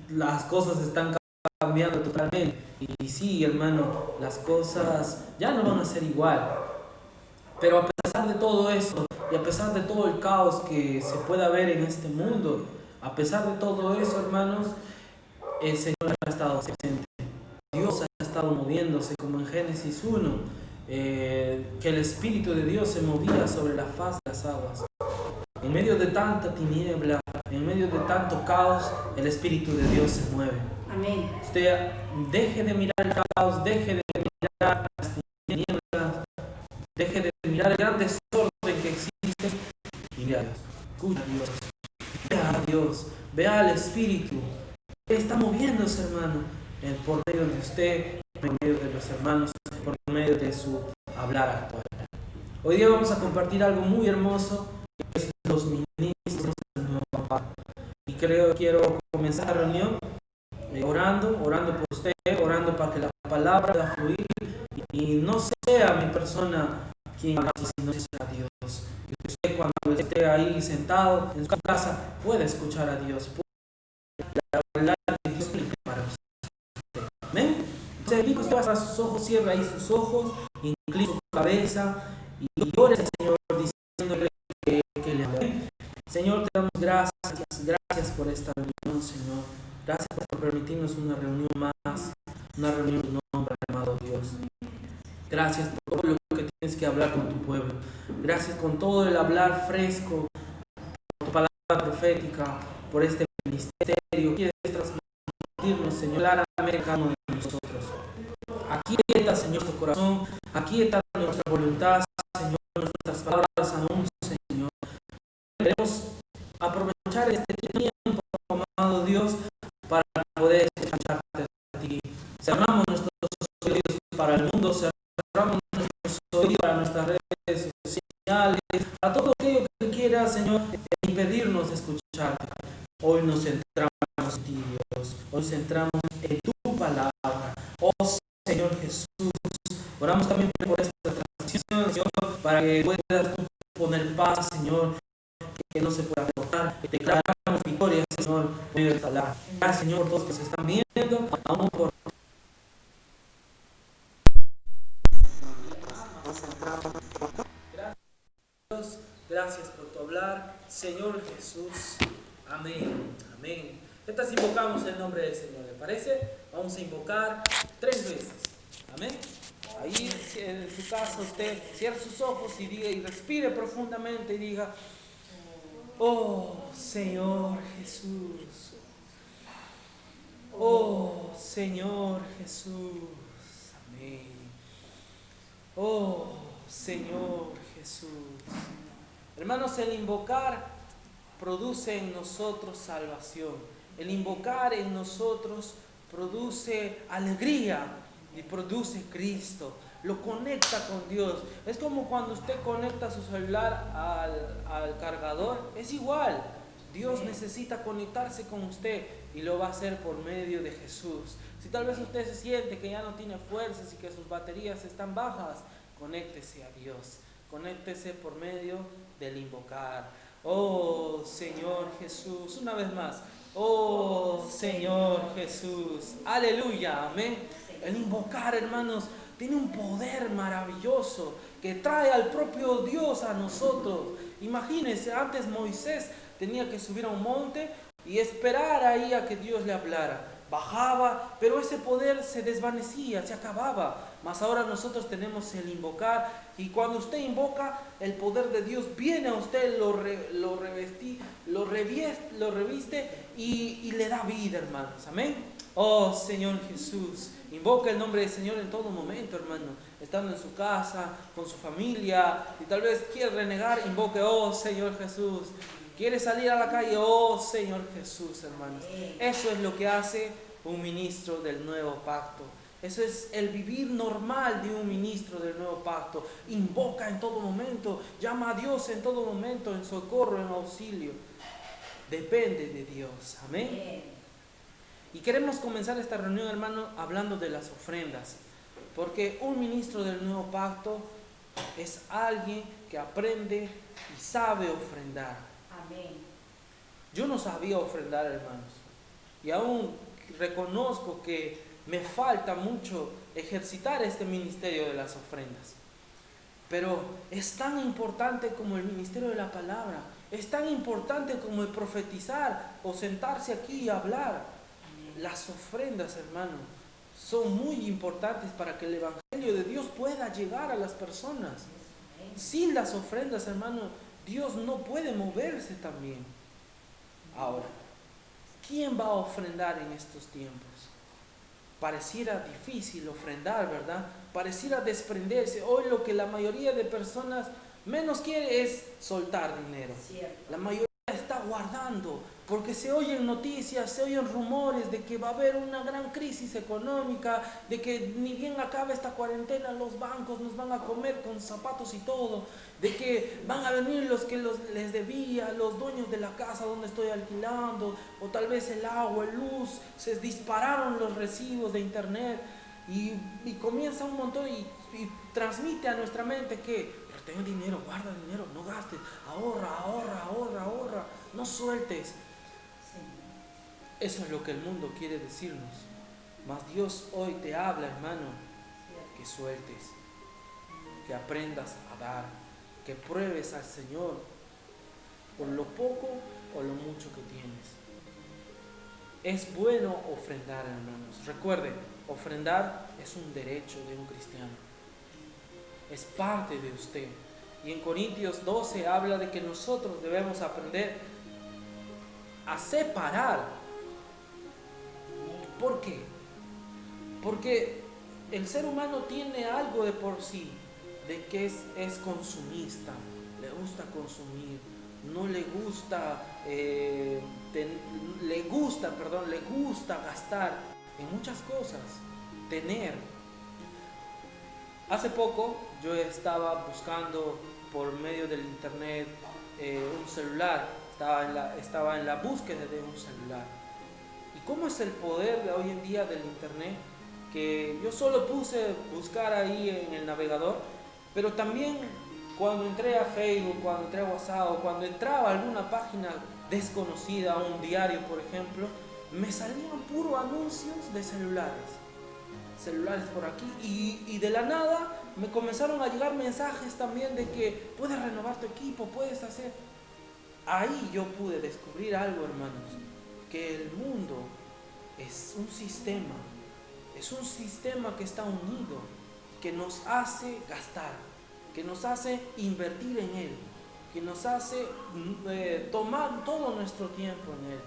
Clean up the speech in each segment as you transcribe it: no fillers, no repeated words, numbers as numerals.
las cosas están cambiando totalmente. Y sí, hermano, las cosas ya no van a ser igual. Pero a pesar de todo eso, y a pesar de todo el caos que se pueda ver en este mundo, a pesar de todo eso, hermanos, el Señor ha estado presente. Dios ha estado moviéndose, como en Génesis 1, que el Espíritu de Dios se movía sobre la faz de las aguas. En medio de tanta tiniebla, en medio de tanto caos, el Espíritu de Dios se mueve. Amén. Usted deje de mirar el caos, deje de mirar las tinieblas, deje de mirar el gran desorden que existe y vea a Dios. Escucha a Dios, vea a Dios, vea al Espíritu. Él está moviéndose, hermano, por medio de usted, por medio de los hermanos, por medio de su hablar actual. Hoy día vamos a compartir algo muy hermoso, que es los ministros del nuevo pacto. Y quiero comenzar la reunión orando por usted, orando para que la palabra pueda fluir y no sea mi persona quien habla, sino sea Dios. Que usted cuando esté ahí sentado en su casa pueda escuchar a Dios, pueda hablar de Dios para usted. ¿Amén? Entonces, invito a usted a cerrar sus ojos, cierra ahí sus ojos, incline su cabeza y ore al Señor diciéndole que le ame. Señor, te damos gracias por esta reunión, Señor. Gracias por permitirnos una reunión más, una reunión en tu nombre, amado Dios. Gracias por todo lo que tienes que hablar con tu pueblo. Gracias con todo el hablar fresco, por tu palabra profética, por este ministerio. Quieres transmitirnos, Señor, claramente cada uno de nosotros. Aquieta, Señor, tu corazón, aquieta nuestra voluntad, Señor, nuestras palabras aún, Señor. Queremos aprovechar este tiempo, amado Dios, para poder escucharte a ti. Cerramos nuestros oídos para el mundo, cerramos nuestros oídos para nuestras redes sociales, a todo aquello que quiera, Señor, impedirnos escucharte. Hoy nos centramos en ti, Dios. Hoy nos centramos en tu palabra. Oh Señor Jesús, oramos también por esta transición, Señor, para que puedas tú poner paz, Señor, que no se pueda cortar. Declaramos victoria, Señor, por medio de esta palabra. Gracias, Señor, por todos que se están viendo, aún por Dios, gracias por tu hablar, Señor Jesús. Amén, amén. Entonces invocamos el nombre del Señor, ¿le parece? Vamos a invocar 3 veces. Amén. Ahí en su casa usted cierre sus ojos y diga y respire profundamente y diga: oh Señor Jesús. Oh Señor Jesús. Amén. Oh Señor Jesús. Hermanos, el invocar produce en nosotros salvación. El invocar en nosotros produce alegría y produce Cristo. Lo conecta con Dios. Es como cuando usted conecta su celular al cargador. Es igual. Dios necesita conectarse con usted y lo va a hacer por medio de Jesús. Si tal vez usted se siente que ya no tiene fuerzas y que sus baterías están bajas, conéctese a Dios. Conéctese por medio del invocar. Oh Señor Jesús, una vez más. Oh Señor Jesús. Aleluya, amén. El invocar, hermanos, tiene un poder maravilloso que trae al propio Dios a nosotros. Imagínense, antes Moisés tenía que subir a un monte y esperar ahí a que Dios le hablara. Bajaba, pero ese poder se desvanecía, se acababa. Mas ahora nosotros tenemos el invocar, y cuando usted invoca, el poder de Dios viene a usted, lo reviste y le da vida, hermanos. Amén. Oh Señor Jesús, invoca el nombre del Señor en todo momento, hermano. Estando en su casa, con su familia, y tal vez quiere renegar, invoque: oh Señor Jesús. Quiere salir a la calle, oh Señor Jesús, hermanos. Eso es lo que hace un ministro del nuevo pacto. Eso es el vivir normal de un ministro del nuevo pacto. Invoca en todo momento, llama a Dios en todo momento, en socorro, en auxilio. Depende de Dios. Amén. Y queremos comenzar esta reunión, hermano, hablando de las ofrendas. Porque un ministro del nuevo pacto es alguien que aprende y sabe ofrendar. Amén. Yo no sabía ofrendar, hermanos. Y aún reconozco que me falta mucho ejercitar este ministerio de las ofrendas. Pero es tan importante como el ministerio de la palabra. Es tan importante como el profetizar o sentarse aquí y hablar. Las ofrendas, hermano, son muy importantes para que el evangelio de Dios pueda llegar a las personas. Sin las ofrendas, hermano, Dios no puede moverse también. Ahora, ¿quién va a ofrendar en estos tiempos? Pareciera difícil ofrendar, ¿verdad? Pareciera desprenderse. Hoy lo que la mayoría de personas menos quiere es soltar dinero. La mayoría está guardando, porque se oyen noticias, se oyen rumores de que va a haber una gran crisis económica, de que ni bien acabe esta cuarentena los bancos nos van a comer con zapatos y todo, de que van a venir los que les debía, los dueños de la casa donde estoy alquilando, o tal vez el agua, el luz, se dispararon los recibos de internet y comienza un montón y transmite a nuestra mente que ten dinero, guarda dinero, no gastes, ahorra, no sueltes. Eso es lo que el mundo quiere decirnos. Mas Dios hoy te habla, hermano, que sueltes, que aprendas a dar, que pruebes al Señor por lo poco o lo mucho que tienes. Es bueno ofrendar, hermanos. Recuerden, ofrendar es un derecho de un cristiano. Es parte de usted. Y en Corintios 12 habla de que nosotros debemos aprender a separar. ¿Por qué? Porque el ser humano tiene algo de por sí, de que es consumista, le gusta consumir, no le gusta, le gusta gastar en muchas cosas, tener. Hace poco yo estaba buscando por medio del internet un celular, estaba en la búsqueda de un celular. ¿Y cómo es el poder de hoy en día del internet? Que yo solo puse buscar ahí en el navegador, pero también cuando entré a Facebook, cuando entré a WhatsApp, o cuando entraba a alguna página desconocida, a un diario por ejemplo, me salían puros anuncios de celulares por aquí y de la nada me comenzaron a llegar mensajes también de que puedes renovar tu equipo, puedes hacer. Ahí yo pude descubrir algo, hermanos, que el mundo es un sistema que está unido, que nos hace gastar, que nos hace invertir en él, que nos hace tomar todo nuestro tiempo en él.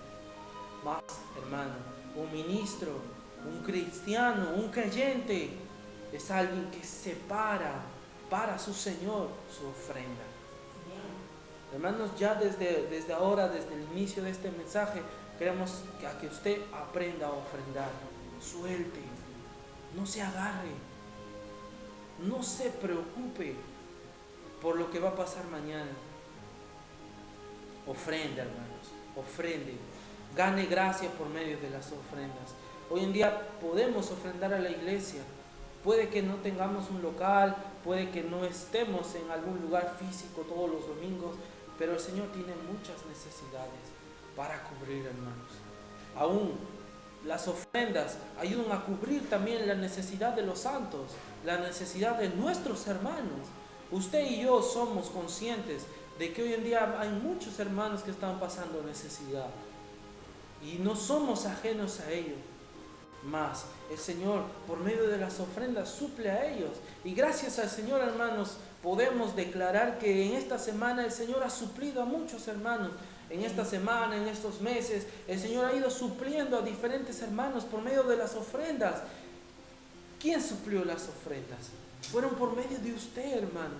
Más, hermano, un ministro, un cristiano, un creyente, es alguien que separa para su Señor su ofrenda. Hermanos, ya desde ahora, desde el inicio de este mensaje, queremos que usted aprenda a ofrendar. Suelte, no se agarre, no se preocupe por lo que va a pasar mañana. Ofrenda, hermanos, ofrende. Gane gracia por medio de las ofrendas. Hoy en día podemos ofrendar a la iglesia. Puede que no tengamos un local, puede que no estemos en algún lugar físico todos los domingos, pero el Señor tiene muchas necesidades para cubrir, hermanos. Aún las ofrendas ayudan a cubrir también la necesidad de los santos, la necesidad de nuestros hermanos. Usted y yo somos conscientes de que hoy en día hay muchos hermanos que están pasando necesidad y no somos ajenos a ello. Mas el Señor, por medio de las ofrendas, suple a ellos. Y gracias al Señor, hermanos, podemos declarar que en esta semana el Señor ha suplido a muchos hermanos. En esta semana, en estos meses, el Señor ha ido supliendo a diferentes hermanos por medio de las ofrendas. ¿Quién suplió las ofrendas? Fueron por medio de usted, hermano.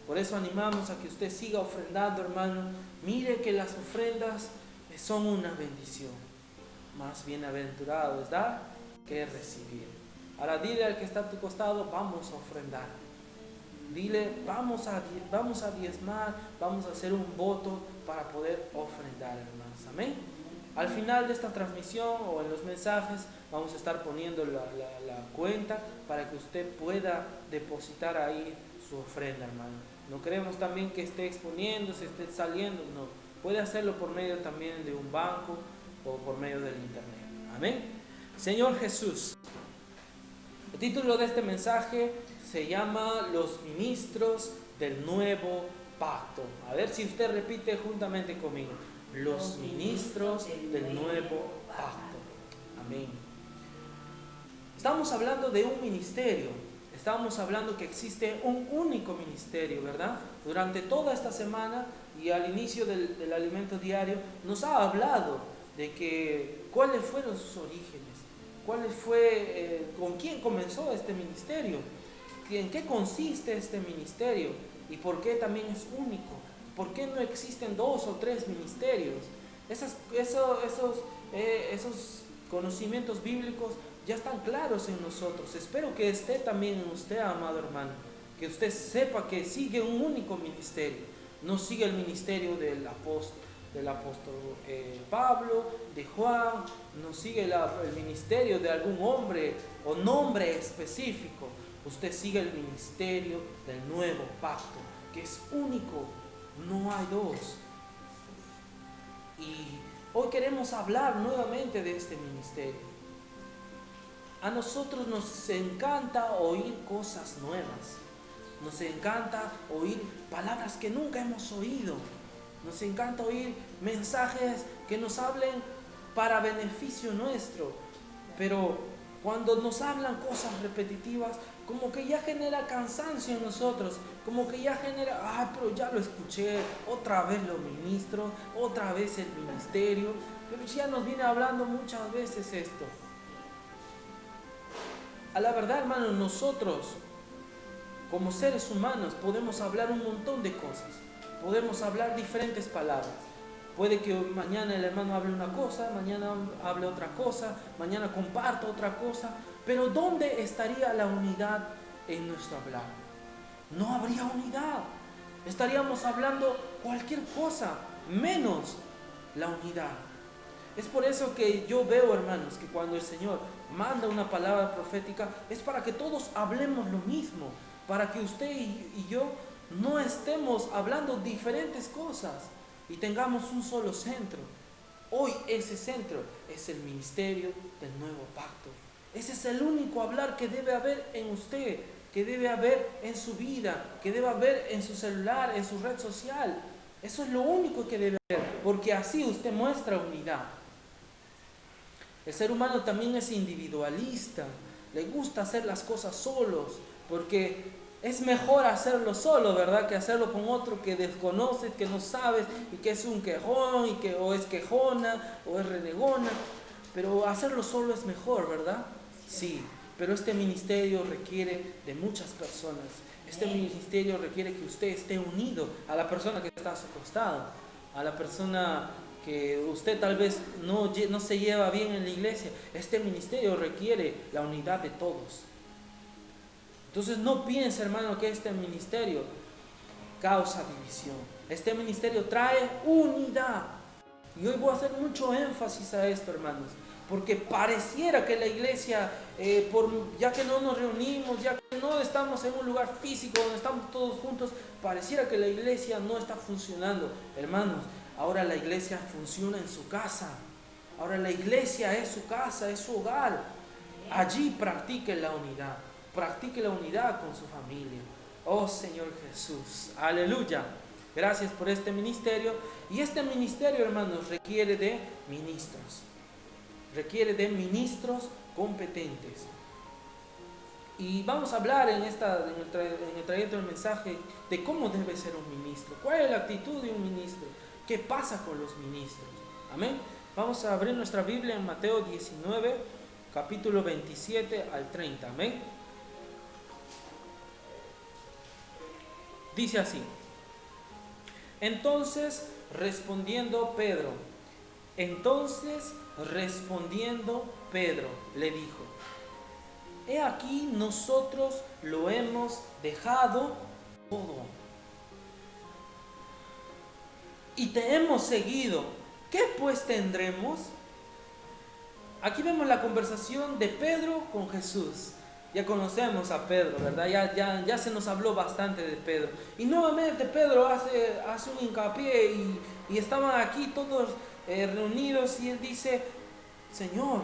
Por eso animamos a que usted siga ofrendando, hermano. Mire que las ofrendas son una bendición. Más bienaventurado es dar que recibir. Ahora dile al que está a tu costado, vamos a ofrendar. Dile, vamos a diezmar, vamos a hacer un voto para poder ofrendar, hermanos. Amén. Al final de esta transmisión o en los mensajes vamos a estar poniendo la cuenta para que usted pueda depositar ahí su ofrenda, hermano. No queremos también que esté exponiéndose, esté saliendo, no. Puede hacerlo por medio también de un banco, por medio del internet. Amén. Señor Jesús, el título de este mensaje se llama Los ministros del nuevo pacto. A ver si usted repite juntamente conmigo. Los ministros del nuevo pacto. Amén. Estamos hablando de un ministerio. Estamos hablando que existe un único ministerio, ¿verdad? Durante toda esta semana y al inicio del alimento diario nos ha hablado de que cuáles fueron sus orígenes, con quién comenzó este ministerio, en qué consiste este ministerio y por qué también es único, por qué no existen 2 o 3 ministerios. Esos conocimientos bíblicos ya están claros en nosotros. Espero que esté también en usted, amado hermano, que usted sepa que sigue un único ministerio, no sigue el ministerio del apóstol Pablo, de Juan, no sigue el ministerio de algún hombre o nombre específico. Usted sigue el ministerio del nuevo pacto, que es único, no hay 2. Y hoy queremos hablar nuevamente de este ministerio. A nosotros nos encanta oír cosas nuevas, nos encanta oír palabras que nunca hemos oído, nos encanta oír mensajes que nos hablen para beneficio nuestro, pero cuando nos hablan cosas repetitivas, como que ya genera cansancio en nosotros, como que ya genera, pero ya lo escuché, otra vez los ministros, otra vez el ministerio, pero ya nos viene hablando muchas veces esto. A la verdad, hermanos, nosotros como seres humanos podemos hablar un montón de cosas, podemos hablar diferentes palabras. Puede que mañana el hermano hable una cosa, mañana hable otra cosa, mañana comparta otra cosa, pero ¿dónde estaría la unidad en nuestro hablar? No habría unidad. Estaríamos hablando cualquier cosa, menos la unidad. Es por eso que yo veo, hermanos, que cuando el Señor manda una palabra profética, es para que todos hablemos lo mismo, para que usted y yo no estemos hablando diferentes cosas y tengamos un solo centro. Hoy ese centro es el ministerio del nuevo pacto. Ese es el único hablar que debe haber en usted, que debe haber en su vida, que debe haber en su celular, en su red social. Eso es lo único que debe haber, porque así usted muestra unidad. El ser humano también es individualista, le gusta hacer las cosas solos, porque es mejor hacerlo solo, ¿verdad? Que hacerlo con otro que desconoces, que no sabes, y que es un quejón, o es quejona, o es renegona. Pero hacerlo solo es mejor, ¿verdad? Sí, pero este ministerio requiere de muchas personas. Este ministerio requiere que usted esté unido a la persona que está a su costado, a la persona que usted tal vez no se lleva bien en la iglesia. Este ministerio requiere la unidad de todos. Entonces no piense, hermano, que este ministerio causa división. Este ministerio trae unidad. Y hoy voy a hacer mucho énfasis a esto, hermanos, porque pareciera que la iglesia, ya que no nos reunimos, ya que no estamos en un lugar físico donde estamos todos juntos, pareciera que la iglesia no está funcionando. Hermanos, ahora la iglesia funciona en su casa. Ahora la iglesia es su casa, es su hogar. Allí practique la unidad. Practique la unidad con su familia. Oh Señor Jesús, aleluya. Gracias por este ministerio. Y este ministerio, hermanos, requiere de ministros. Requiere de ministros competentes. Y vamos a hablar en el trayecto del mensaje de cómo debe ser un ministro. ¿Cuál es la actitud de un ministro? ¿Qué pasa con los ministros? Amén. Vamos a abrir nuestra Biblia en Mateo 19, capítulo 27 al 30. Amén. Dice así: Entonces respondiendo Pedro le dijo: He aquí nosotros lo hemos dejado todo y te hemos seguido. ¿Qué pues tendremos? Aquí vemos la conversación de Pedro con Jesús. Ya conocemos a Pedro, ¿verdad? Ya se nos habló bastante de Pedro. Y nuevamente Pedro hace un hincapié y estaban aquí todos reunidos y él dice, Señor,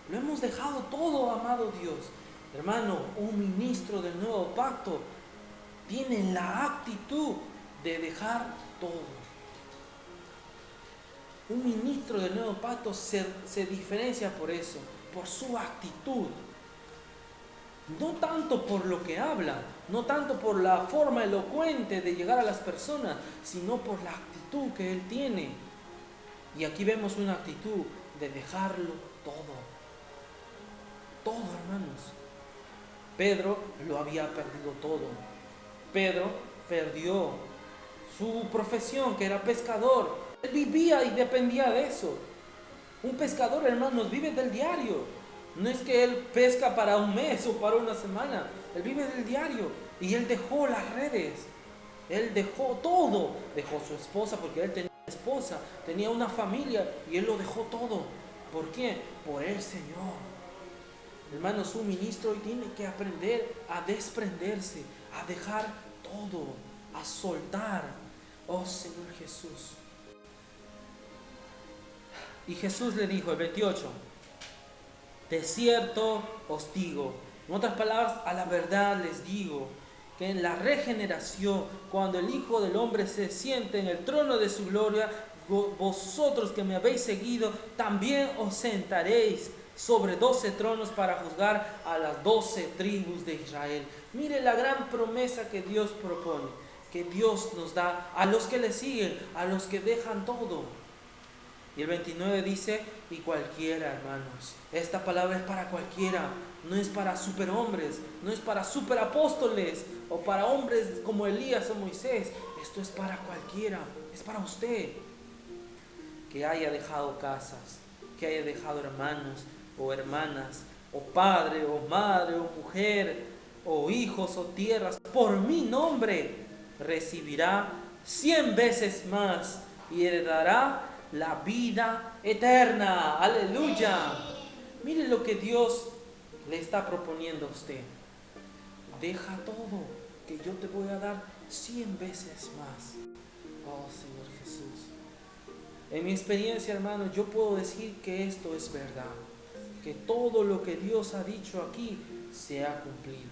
lo hemos dejado todo, amado Dios. Hermano, un ministro del nuevo pacto tiene la actitud de dejar todo. Un ministro del nuevo pacto se diferencia por eso, por su actitud. No tanto por lo que habla, no tanto por la forma elocuente de llegar a las personas, sino por la actitud que él tiene. Y aquí vemos una actitud de dejarlo todo. Todo, hermanos. Pedro lo había perdido todo. Pedro perdió su profesión, que era pescador. Él vivía y dependía de eso. Un pescador, hermanos, vive del diario. No es que él pesca para un mes o para una semana. Él vive del diario. Y él dejó las redes. Él dejó todo. Dejó su esposa, porque él tenía esposa, tenía una familia, y él lo dejó todo. ¿Por qué? Por el Señor. Hermanos, un ministro hoy tiene que aprender a desprenderse, a dejar todo, a soltar. Oh Señor Jesús. Y Jesús le dijo, el 28, de cierto os digo, en otras palabras, a la verdad les digo, que en la regeneración, cuando el Hijo del Hombre se siente en el trono de su gloria, vosotros que me habéis seguido, también os sentaréis sobre 12 tronos para juzgar a las 12 tribus de Israel. Mire la gran promesa que Dios propone, que Dios nos da a los que le siguen, a los que dejan todo. Y el 29 dice, y cualquiera, hermanos. Esta palabra es para cualquiera, no es para superhombres, no es para superapóstoles o para hombres como Elías o Moisés. Esto es para cualquiera, es para usted. Que haya dejado casas, que haya dejado hermanos o hermanas, o padre o madre o mujer, o hijos o tierras, por mi nombre, recibirá 100 veces más y heredará la vida eterna. Aleluya. Mire lo que Dios le está proponiendo a usted. Deja todo, que yo te voy a dar 100 veces más. Oh Señor Jesús. En mi experiencia, hermano, yo puedo decir que esto es verdad, que todo lo que Dios ha dicho aquí se ha cumplido.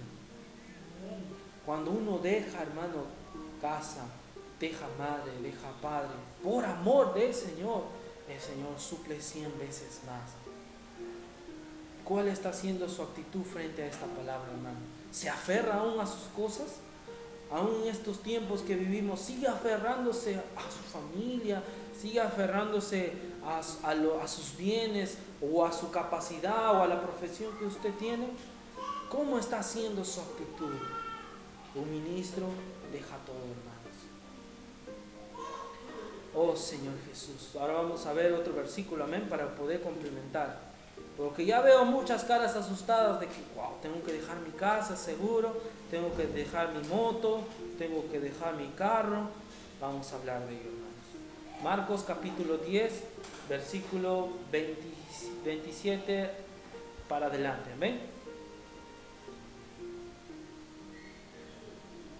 Cuando uno deja, hermano, casa, deja madre, deja padre, por amor del Señor, el Señor suple 100 veces más. ¿Cuál está siendo su actitud frente a esta palabra, hermano? ¿Se aferra aún a sus cosas? Aún en estos tiempos que vivimos, sigue aferrándose a su familia, sigue aferrándose a sus bienes o a su capacidad o a la profesión que usted tiene. ¿Cómo está siendo su actitud? Un ministro deja todo, hermanos. Oh Señor Jesús. Ahora vamos a ver otro versículo, amén, para poder complementar. Porque ya veo muchas caras asustadas de que, wow, tengo que dejar mi casa seguro, tengo que dejar mi moto, tengo que dejar mi carro. Vamos a hablar de ello, hermanos. Marcos capítulo 10, versículo 27 para adelante, amén.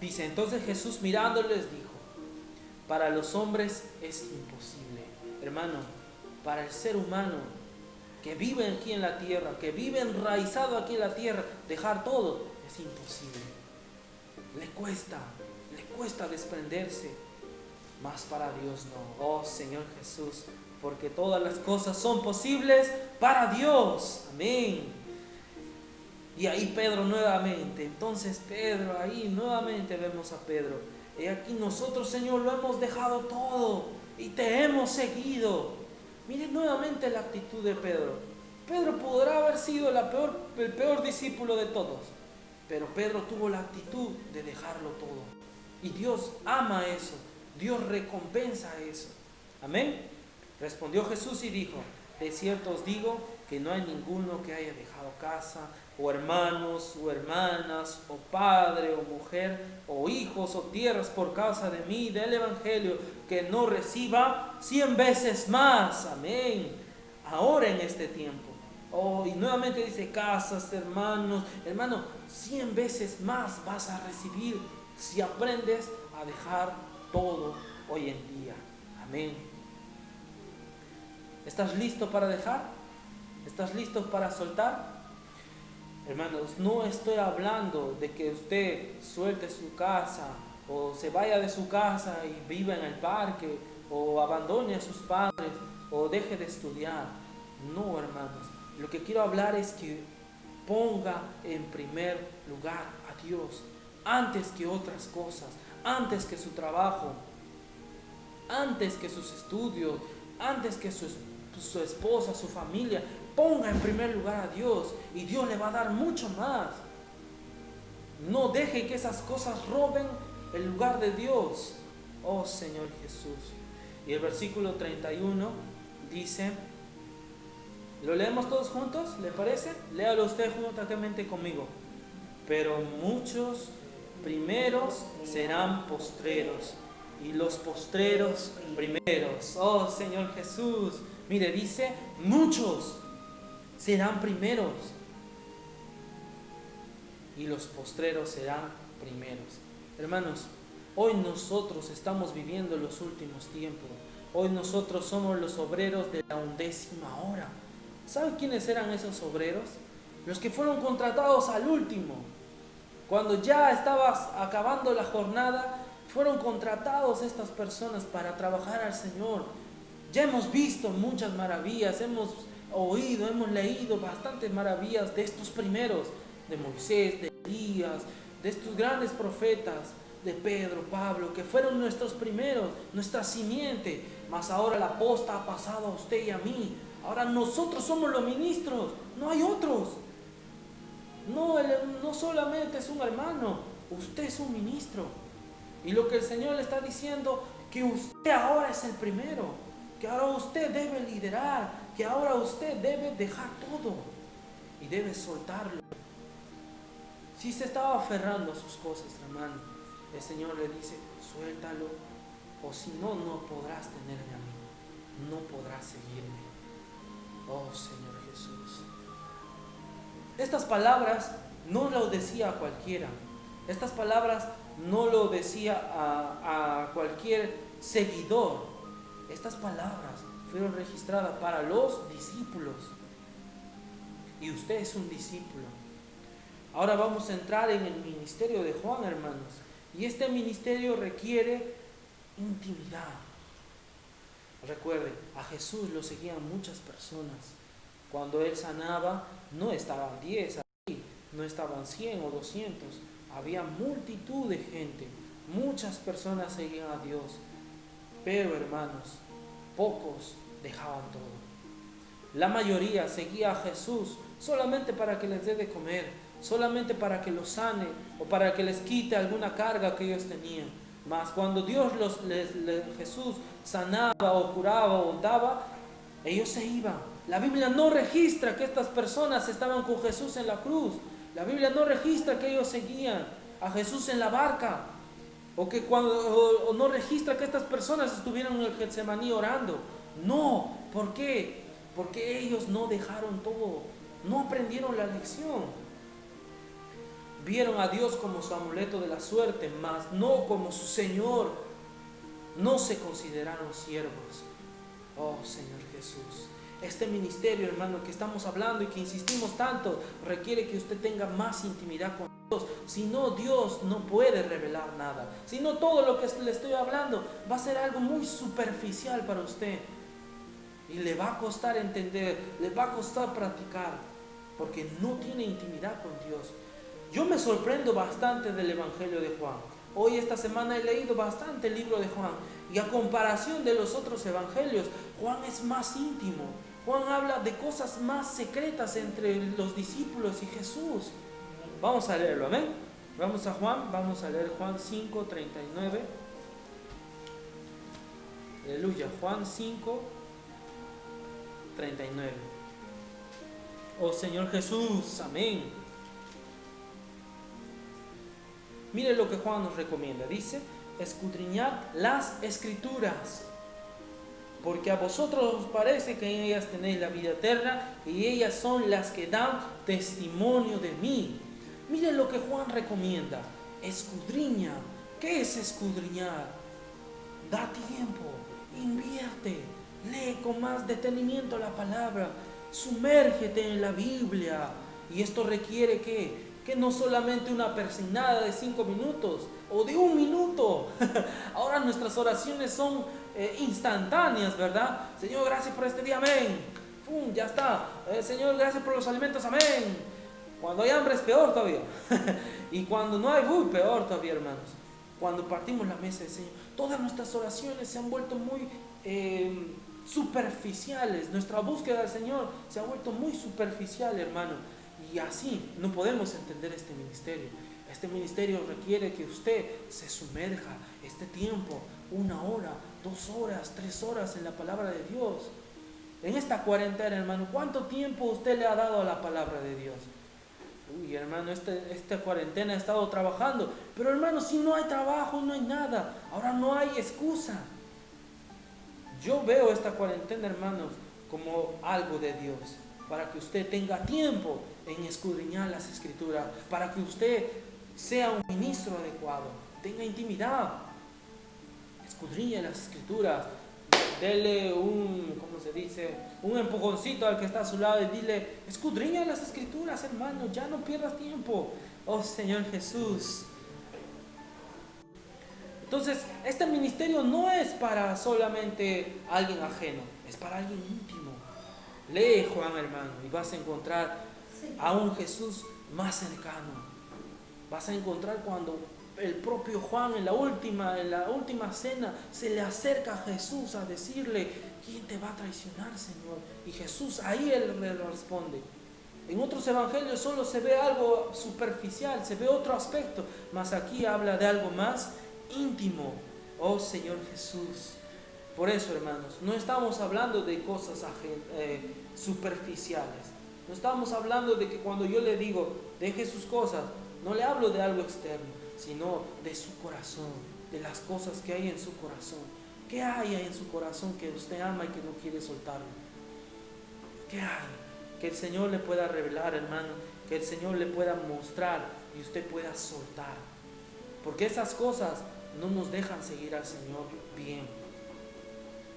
Dice, entonces Jesús mirándoles dijo, para los hombres es imposible, hermano, para el ser humano que vive aquí en la tierra, que vive enraizado aquí en la tierra, dejar todo es imposible. Le cuesta desprenderse, mas para Dios no. Oh Señor Jesús, porque todas las cosas son posibles para Dios. Amén. Y ahí Pedro nuevamente, entonces Pedro, ahí nuevamente vemos a Pedro. Y aquí nosotros, Señor, lo hemos dejado todo y te hemos seguido. Miren nuevamente la actitud de Pedro. Pedro podrá haber sido el peor discípulo de todos, pero Pedro tuvo la actitud de dejarlo todo. Y Dios ama eso, Dios recompensa eso. Amén. Respondió Jesús y dijo, de cierto os digo que no hay ninguno que haya dejado casa, o hermanos, o hermanas, o padre, o mujer, o hijos, o tierras por causa de mí, del Evangelio, que no reciba 100 veces más. Amén. Ahora en este tiempo. Oh, y nuevamente dice casas, hermanos, 100 veces más vas a recibir si aprendes a dejar todo hoy en día. Amén. ¿Estás listo para dejar? ¿Estás listo para soltar? Hermanos, no estoy hablando de que usted suelte su casa o se vaya de su casa y viva en el parque o abandone a sus padres o deje de estudiar. No, hermanos. Lo que quiero hablar es que ponga en primer lugar a Dios antes que otras cosas, antes que su trabajo, antes que sus estudios, antes que su esposa, su familia. Ponga en primer lugar a Dios y Dios le va a dar mucho más. No deje que esas cosas roben el lugar de Dios. Oh Señor Jesús. Y el versículo 31 dice, ¿lo leemos todos juntos? ¿Le parece? Léalo usted juntamente conmigo. Pero muchos primeros serán postreros y los postreros primeros. Oh Señor Jesús. Mire, dice, muchos serán primeros y los postreros serán primeros. Hermanos, hoy nosotros estamos viviendo los últimos tiempos. Hoy nosotros somos los obreros de la 11ª hora. ¿Sabe quiénes eran esos obreros? Los que fueron contratados al último. Cuando ya estaba acabando la jornada, fueron contratados estas personas para trabajar al Señor. Ya hemos visto muchas maravillas, hemos oído, hemos leído bastantes maravillas de estos primeros, de Moisés, de Elías, de estos grandes profetas, de Pedro, Pablo, que fueron nuestros primeros, nuestra simiente. Mas ahora la posta ha pasado a usted y a mí. Ahora nosotros somos los ministros, no hay otros. No solamente es un hermano, usted es un ministro. Y lo que el Señor le está diciendo, que usted ahora es el primero, que ahora usted debe liderar, que ahora usted debe dejar todo y debe soltarlo. Si se estaba aferrando a sus cosas, hermano, el Señor le dice, suéltalo, o si no, no podrás tenerme a mí, no podrás seguirme. Oh Señor Jesús. Estas palabras no lo decía a cualquiera. Estas palabras no lo decía a cualquier seguidor. Estas palabras fueron registradas para los discípulos. Y usted es un discípulo. Ahora vamos a entrar en el ministerio de Juan, hermanos. Y este ministerio requiere intimidad. Recuerde, a Jesús lo seguían muchas personas. Cuando Él sanaba, no estaban 10 ahí, no estaban 100 o 200. Había multitud de gente. Muchas personas seguían a Dios. Pero, hermanos, pocos dejaban todo. La mayoría seguía a Jesús solamente para que les dé de comer, solamente para que los sane o para que les quite alguna carga que ellos tenían. Mas cuando Jesús sanaba o curaba o daba, ellos se iban. La Biblia no registra que estas personas estaban con Jesús en la cruz. La Biblia no registra que ellos seguían a Jesús en la barca. O no registra que estas personas estuvieron en el Getsemaní orando. No, ¿por qué? Porque ellos no dejaron todo, no aprendieron la lección. Vieron a Dios como su amuleto de la suerte, mas no como su Señor. No se consideraron siervos. Oh Señor Jesús. Este ministerio, hermano, que estamos hablando y que insistimos tanto, requiere que usted tenga más intimidad con Dios. Si no, Dios no puede revelar nada. Si no, todo lo que le estoy hablando va a ser algo muy superficial para usted. Y le va a costar entender, le va a costar practicar, porque no tiene intimidad con Dios. Yo me sorprendo bastante del Evangelio de Juan. Hoy, esta semana, he leído bastante el libro de Juan. Y a comparación de los otros evangelios, Juan es más íntimo. Juan habla de cosas más secretas entre los discípulos y Jesús. Vamos a leerlo, amén. Vamos a Juan, vamos a leer Juan 5, 39. Aleluya, Juan 5, 39. Oh Señor Jesús, amén. Mire lo que Juan nos recomienda. Dice, escudriñad las Escrituras, porque a vosotros os parece que en ellas tenéis la vida eterna, y ellas son las que dan testimonio de mí. Mire lo que Juan recomienda. Escudriña. ¿Qué es escudriñar? Da tiempo, invierte, lee con más detenimiento la palabra, sumérgete en la Biblia. Y esto requiere que no solamente una persignada de 5 minutos o de 1 minuto. Ahora nuestras oraciones son instantáneas, ¿verdad? Señor, gracias por este día, amén. ¡Pum! Ya está. Señor, gracias por los alimentos, amén. Cuando hay hambre es peor todavía. Y cuando no hay, peor todavía, hermanos. Cuando partimos la mesa del Señor, todas nuestras oraciones se han vuelto muy superficiales. Nuestra búsqueda del Señor se ha vuelto muy superficial, hermano. Y así no podemos entender este ministerio. Este ministerio requiere que usted se sumerja este tiempo, 1 hora, 2 horas, 3 horas en la palabra de Dios. En esta cuarentena, hermano, ¿cuánto tiempo usted le ha dado a la palabra de Dios? Uy, hermano, esta cuarentena he estado trabajando. Pero, hermano, si no hay trabajo, no hay nada. Ahora no hay excusa. Yo veo esta cuarentena, hermanos, como algo de Dios, para que usted tenga tiempo en escudriñar las Escrituras, para que usted sea un ministro adecuado, tenga intimidad, escudriñe las Escrituras, dele un empujoncito al que está a su lado y dile, escudriña las Escrituras, hermano, ya no pierdas tiempo. Oh Señor Jesús. Entonces, este ministerio no es para solamente alguien ajeno, es para alguien íntimo. Lee Juan, hermano, y vas a encontrar a un Jesús más cercano. Vas a encontrar cuando el propio Juan en la última cena se le acerca a Jesús a decirle, ¿quién te va a traicionar, Señor? Y Jesús ahí él le responde. En otros evangelios solo se ve algo superficial, se ve otro aspecto, mas aquí habla de algo más íntimo. Oh Señor Jesús. Por eso, hermanos, no estamos hablando de cosas superficiales. No estamos hablando de que cuando yo le digo, deje sus cosas, no le hablo de algo externo, sino de su corazón, de las cosas que hay en su corazón. ¿Qué hay en su corazón que usted ama y que no quiere soltarlo? ¿Qué hay? Que el Señor le pueda revelar, hermano, que el Señor le pueda mostrar y usted pueda soltar. Porque esas cosas no nos dejan seguir al Señor bien.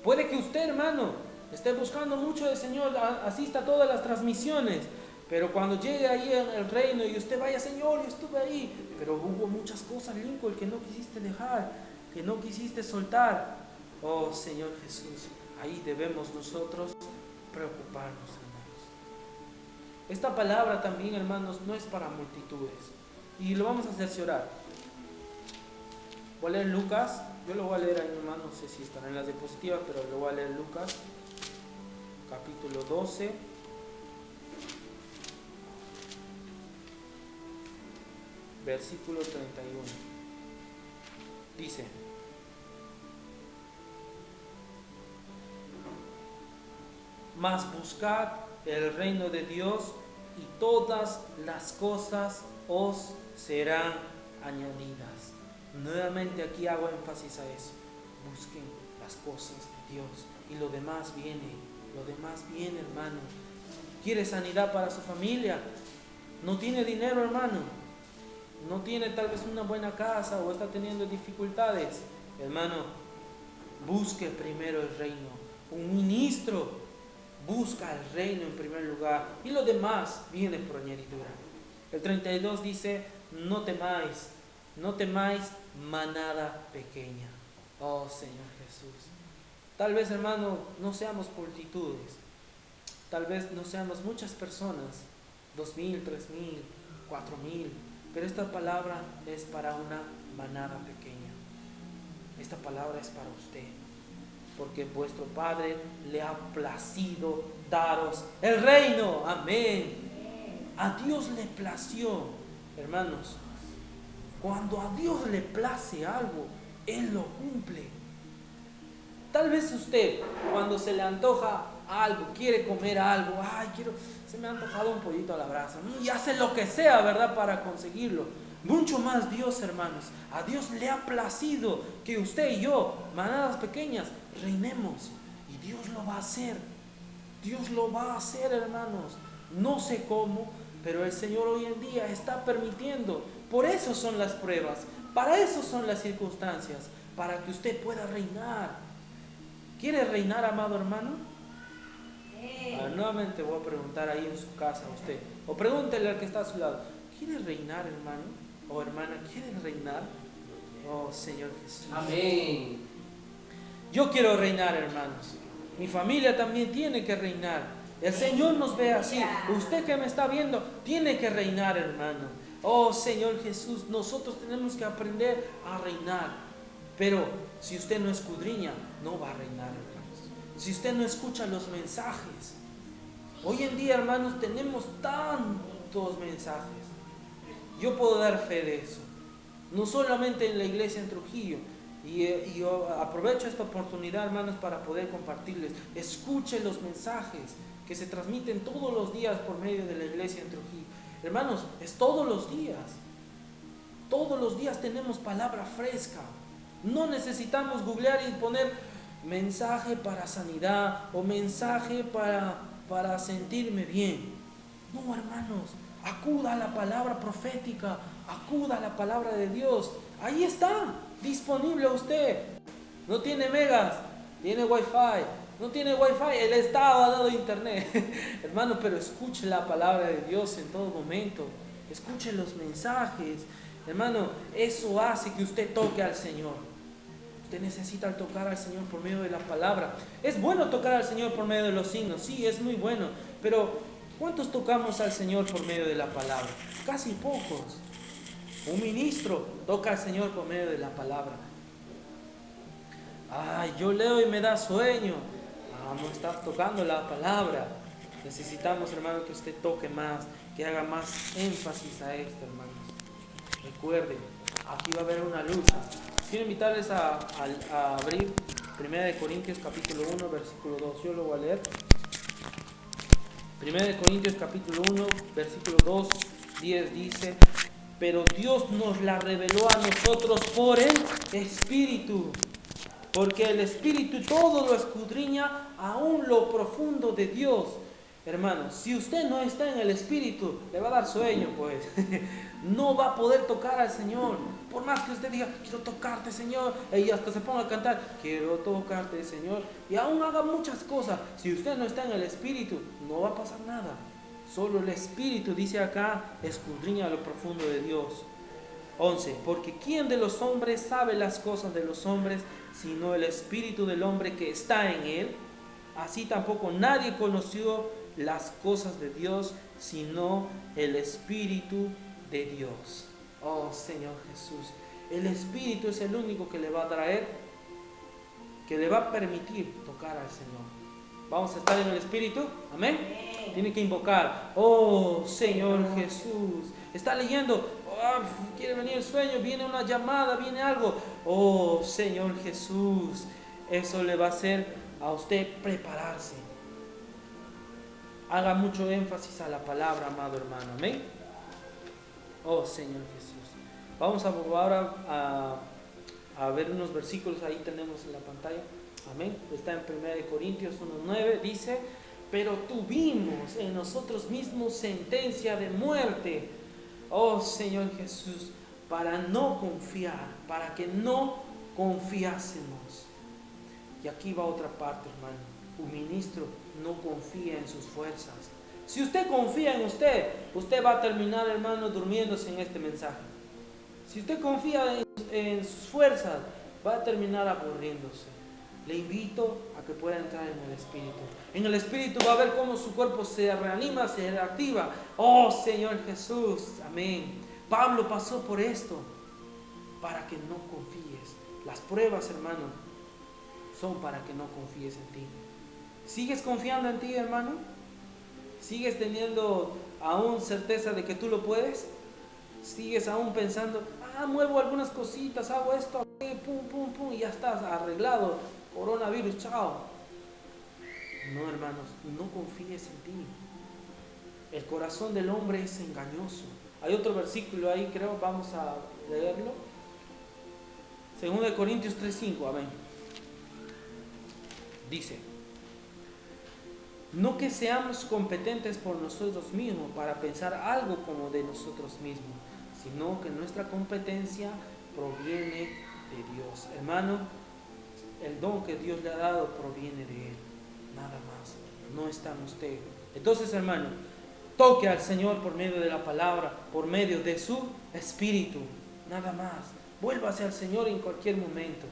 Puede que usted, hermano, esté buscando mucho del Señor, asista a todas las transmisiones, pero cuando llegue ahí en el reino y usted vaya, Señor, yo estuve ahí, pero hubo muchas cosas, Lincoln, que no quisiste dejar, que no quisiste soltar. Oh Señor Jesús, ahí debemos nosotros preocuparnos, hermanos. Esta palabra también, hermanos, no es para multitudes, y lo vamos a cerciorar. Voy a leer Lucas, yo lo voy a leer ahí, hermano, no sé si estará en las diapositivas, pero lo voy a leer Lucas, capítulo 12. Versículo 31. Dice: mas buscad el reino de Dios y todas las cosas os serán añadidas. Nuevamente aquí hago énfasis a eso. Busquen las cosas de Dios y lo demás viene, hermano. ¿Quiere sanidad para su familia? ¿No tiene dinero, hermano? ¿No tiene tal vez una buena casa o está teniendo dificultades? Hermano, busque primero el reino. Un ministro busca el reino en primer lugar y lo demás viene por añadidura. El 32 dice: no temáis manada pequeña. Oh Señor Jesús. Tal vez, hermano, no seamos multitudes, tal vez no seamos muchas personas, 2,000, 3,000, 4,000, pero esta palabra es para una manada pequeña. Esta palabra es para usted, porque vuestro Padre le ha placido daros el reino. Amén. A Dios le plació, hermanos. Cuando a Dios le place algo, Él lo cumple. Tal vez usted, cuando se le antoja algo, quiere comer algo, se me ha antojado un pollito a la brasa, y hace lo que sea, ¿verdad?, para conseguirlo. Mucho más Dios, hermanos. A Dios le ha placido que usted y yo, manadas pequeñas, reinemos. Y Dios lo va a hacer. Dios lo va a hacer, hermanos. No sé cómo, pero el Señor hoy en día está permitiendo. Por eso son las pruebas, para eso son las circunstancias, para que usted pueda reinar. ¿Quiere reinar, amado hermano? Nuevamente voy a preguntar ahí en su casa a usted. O pregúntele al que está a su lado. ¿Quiere reinar, hermano? O hermana, ¿quiere reinar? Oh, Señor Jesús. Amén. Yo quiero reinar, hermanos. Mi familia también tiene que reinar. El Señor nos ve así. Usted que me está viendo, tiene que reinar, hermano. Oh, Señor Jesús, nosotros tenemos que aprender a reinar. Pero si usted no escudriña, no va a reinar, hermanos. Si usted no escucha los mensajes. Hoy en día, hermanos, tenemos tantos mensajes. Yo puedo dar fe de eso. No solamente en la iglesia en Trujillo. Y yo aprovecho esta oportunidad, hermanos, para poder compartirles. Escuchen los mensajes que se transmiten todos los días por medio de la iglesia en Trujillo. Hermanos, es todos los días. Todos los días tenemos palabra fresca. No necesitamos googlear y poner mensaje para sanidad o mensaje para sentirme bien. No, hermanos, acuda a la palabra profética, acuda a la palabra de Dios. Ahí está, disponible a usted. No tiene megas, tiene wifi. No tiene wifi, el Estado ha dado internet. Hermano, pero escuche la palabra de Dios en todo momento. Escuche los mensajes. Hermano, eso hace que usted toque al Señor. Usted necesita tocar al Señor por medio de la palabra. Es bueno tocar al Señor por medio de los signos, sí, es muy bueno. Pero ¿cuántos tocamos al Señor por medio de la palabra? Casi pocos. Un ministro toca al Señor por medio de la palabra. Ay, yo leo y me da sueño. No estás tocando la palabra. Necesitamos, hermano, que usted toque más, que haga más énfasis a esto, hermanos. Recuerden, aquí va a haber una lucha. Quiero invitarles a abrir 1 Corintios capítulo 1, versículo 2. Yo lo voy a leer. 1 Corintios capítulo 1, versículo 2, 10 dice: pero Dios nos la reveló a nosotros por el Espíritu. Porque el Espíritu todo lo escudriña aún lo profundo de Dios. Hermanos, si usted no está en el Espíritu, le va a dar sueño, pues. No va a poder tocar al Señor. Por más que usted diga, quiero tocarte, Señor, y hasta se ponga a cantar, quiero tocarte, Señor, y aún haga muchas cosas. Si usted no está en el Espíritu, no va a pasar nada. Solo el Espíritu, dice acá, escudriña lo profundo de Dios. 11. Porque ¿quién de los hombres sabe las cosas de los hombres, sino el Espíritu del hombre que está en él? Así tampoco nadie conoció las cosas de Dios, sino el Espíritu de Dios. Oh Señor Jesús, el Espíritu es el único que le va a traer, que le va a permitir tocar al Señor. Vamos a estar en el Espíritu, amén. Tiene que invocar, oh Señor Jesús. Está leyendo, quiere venir el sueño, viene una llamada, viene algo. Oh Señor Jesús, eso le va a hacer a usted prepararse. Haga mucho énfasis a la palabra, amado hermano, amén. Oh Señor Jesús. Vamos ahora a ver unos versículos, ahí tenemos en la pantalla, amén. Está en 1 Corintios 1:9, dice: pero tuvimos en nosotros mismos sentencia de muerte, oh Señor Jesús, para no confiar, para que no confiásemos. Y aquí va otra parte, hermano. Un ministro no confía en sus fuerzas. Si usted confía en usted, usted va a terminar, hermano, durmiéndose en este mensaje. Si usted confía en sus fuerzas, va a terminar aburriéndose. Le invito a que pueda entrar en el Espíritu. En el Espíritu va a ver cómo su cuerpo se reanima, se reactiva. Oh Señor Jesús, amén. Pablo pasó por esto para que no confíes. Las pruebas, hermano, son para que no confíes en ti. ¿Sigues confiando en ti, hermano? ¿Sigues teniendo aún certeza de que tú lo puedes? ¿Sigues aún pensando, muevo algunas cositas, hago esto, pum, pum, pum, y ya estás arreglado? Coronavirus, chao. No, hermanos, no confíes en ti. El corazón del hombre es engañoso. Hay otro versículo ahí, creo, vamos a leerlo. 2 Corintios 3:5, amén. Dice: no que seamos competentes por nosotros mismos para pensar algo como de nosotros mismos, sino que nuestra competencia proviene de Dios. Hermano, el don que Dios le ha dado proviene de Él, nada más, no está en usted. Entonces, hermano, toque al Señor por medio de la palabra, por medio de su Espíritu, nada más. Vuélvase al Señor en cualquier momento.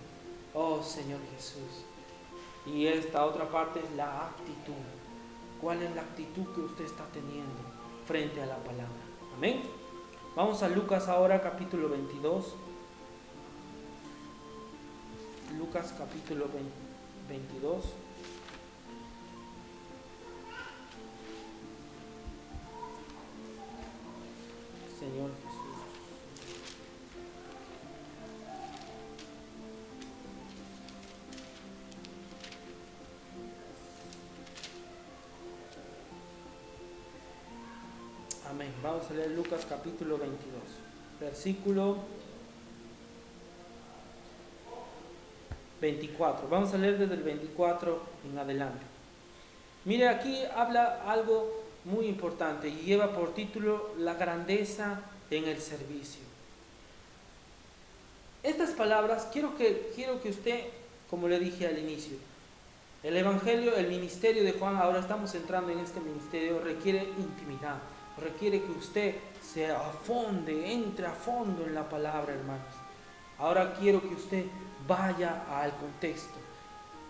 Oh Señor Jesús. Y esta otra parte es la actitud. ¿Cuál es la actitud que usted está teniendo frente a la palabra? Amén. Vamos a Lucas ahora, capítulo 22. Lucas capítulo 22. Señor Jesús. Amén. Vamos a leer Lucas capítulo 22, versículo 24. Vamos a leer desde el 24 en adelante. Mire, aquí habla algo muy importante y lleva por título la grandeza en el servicio. Estas palabras quiero que usted, como le dije al inicio, el evangelio, el ministerio de Juan, ahora estamos entrando en este ministerio, requiere intimidad, requiere que usted se afonde, entre a fondo en la palabra, hermanos. Ahora quiero que usted vaya al contexto.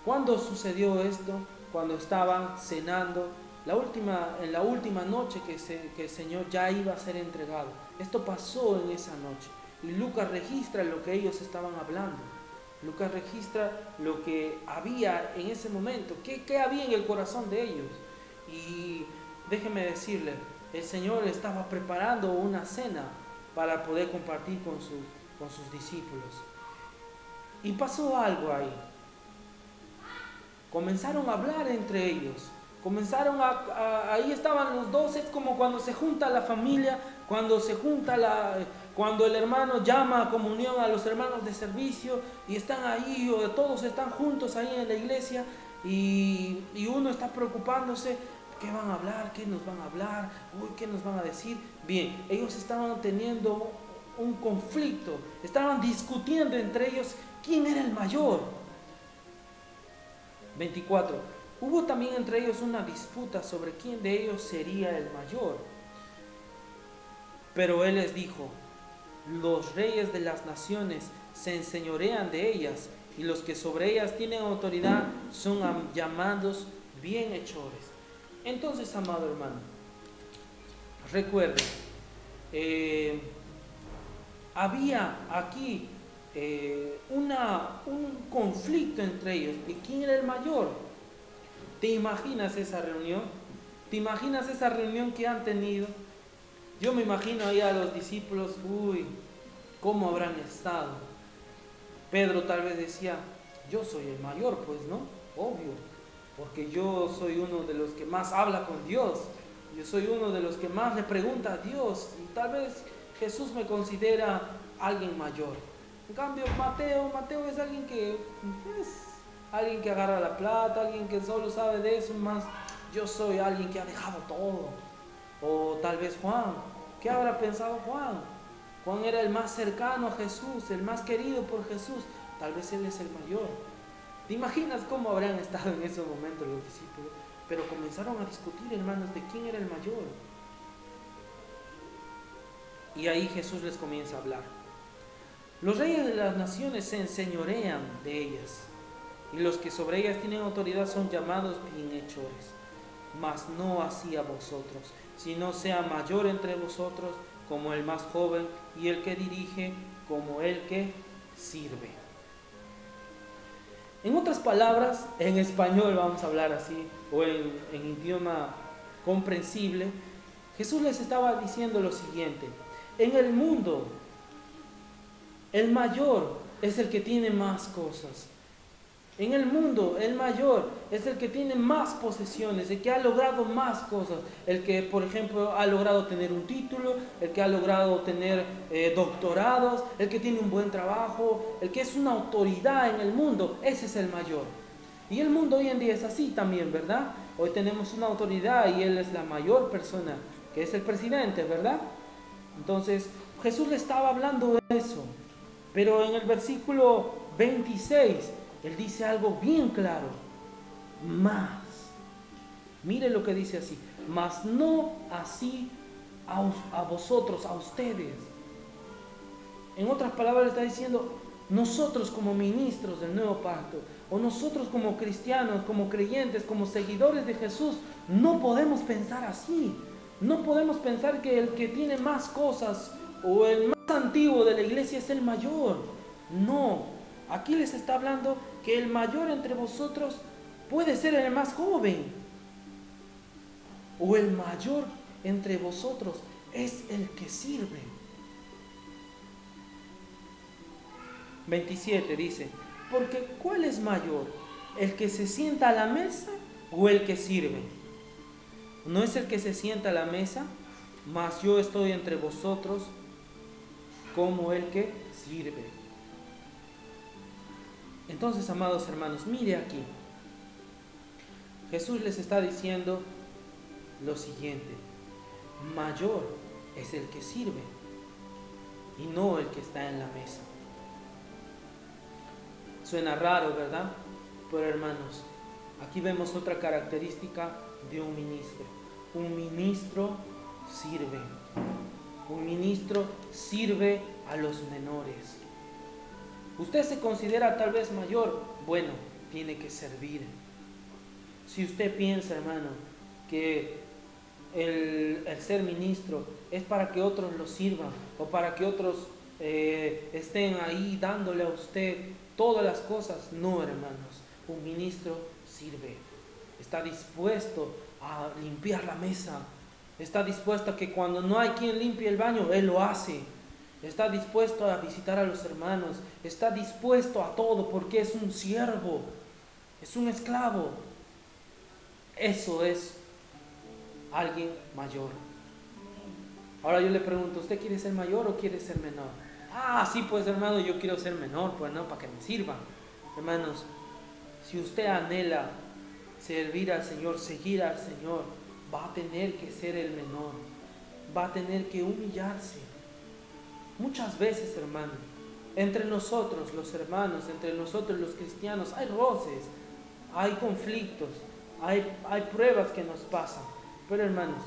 ¿Cuándo sucedió esto? Cuando estaban cenando, en la última noche que el Señor ya iba a ser entregado. Esto pasó en esa noche. Y Lucas registra lo que ellos estaban hablando. Lucas registra lo que había en ese momento, qué había en el corazón de ellos. Y déjeme decirle, el Señor estaba preparando una cena para poder compartir con sus discípulos. Y pasó algo ahí. Comenzaron a hablar entre ellos. Ahí estaban los dos. Es como cuando se junta la familia, cuando el hermano llama a comunión a los hermanos de servicio y están ahí, o todos están juntos ahí en la iglesia, y uno está preocupándose. ¿Qué van a hablar? ¿Qué nos van a hablar? Uy, ¿qué nos van a decir? Bien, ellos estaban teniendo un conflicto, estaban discutiendo entre ellos quién era el mayor. 24. Hubo también entre ellos una disputa sobre quién de ellos sería el mayor. Pero él les dijo: los reyes de las naciones se enseñorean de ellas, y los que sobre ellas tienen autoridad son llamados bienhechores. Entonces, amado hermano, recuerde, había aquí un conflicto entre ellos de quién era el mayor. ¿Te imaginas esa reunión? ¿Te imaginas esa reunión que han tenido? Yo me imagino ahí a los discípulos, uy, ¿cómo habrán estado? Pedro tal vez decía: yo soy el mayor, pues, ¿no? Obvio, porque yo soy uno de los que más habla con Dios, yo soy uno de los que más le pregunta a Dios, y tal vez Jesús me considera alguien mayor. En cambio, Mateo es alguien que agarra la plata, alguien que solo sabe de eso, más yo soy alguien que ha dejado todo. O tal vez Juan, ¿qué habrá pensado Juan? Juan era el más cercano a Jesús, el más querido por Jesús, tal vez él es el mayor. ¿Te imaginas cómo habrán estado en esos momentos los discípulos? Pero comenzaron a discutir, hermanos, de quién era el mayor. Y ahí Jesús les comienza a hablar. Los reyes de las naciones se enseñorean de ellas, y los que sobre ellas tienen autoridad son llamados bienhechores. Mas no así a vosotros, sino sea mayor entre vosotros como el más joven, y el que dirige como el que sirve. En otras palabras, en español vamos a hablar así, o en idioma comprensible, Jesús les estaba diciendo lo siguiente: en el mundo, el mayor es el que tiene más cosas. En el mundo, el mayor es el que tiene más posesiones, el que ha logrado más cosas, el que, por ejemplo, ha logrado tener un título, el que ha logrado tener doctorados, el que tiene un buen trabajo, el que es una autoridad en el mundo. Ese es el mayor. Y el mundo hoy en día es así también, ¿verdad? Hoy tenemos una autoridad y él es la mayor persona, que es el presidente, ¿verdad? Entonces, Jesús le estaba hablando de eso. Pero en el versículo 26 Él dice algo bien claro. Más. Mire lo que dice así. Mas no así a vosotros, a ustedes. En otras palabras está diciendo, nosotros como ministros del nuevo pacto, o nosotros como cristianos, como creyentes, como seguidores de Jesús, no podemos pensar así. No podemos pensar que el que tiene más cosas o el más antiguo de la iglesia es el mayor. No, aquí les está hablando que el mayor entre vosotros puede ser el más joven, o el mayor entre vosotros es el que sirve. 27 dice, porque ¿cuál es mayor? ¿El que se sienta a la mesa o el que sirve? ¿No es el que se sienta a la mesa? Mas yo estoy entre vosotros como el que sirve. Entonces, amados hermanos, mire aquí. Jesús les está diciendo lo siguiente: mayor es el que sirve y no el que está en la mesa. Suena raro, ¿verdad? Pero hermanos, aquí vemos otra característica de un ministro. Un ministro sirve. Un ministro sirve a los menores. Usted se considera tal vez mayor, bueno, tiene que servir. Si usted piensa, hermano, que el ser ministro es para que otros lo sirvan o para que otros estén ahí dándole a usted todas las cosas, no, hermanos. Un ministro sirve, está dispuesto a limpiar la mesa, está dispuesto a que cuando no hay quien limpie el baño, él lo hace. Está dispuesto a visitar a los hermanos, está dispuesto a todo porque es un siervo, es un esclavo. Eso es alguien mayor. Ahora yo le pregunto, ¿usted quiere ser mayor o quiere ser menor? Ah, sí, pues hermano, yo quiero ser menor, pues no, para que me sirvan. Hermanos, si usted anhela servir al Señor, seguir al Señor, va a tener que ser el menor, va a tener que humillarse. Muchas veces, hermano, entre nosotros los hermanos, entre nosotros los cristianos, hay roces, hay conflictos, hay pruebas que nos pasan. Pero hermanos,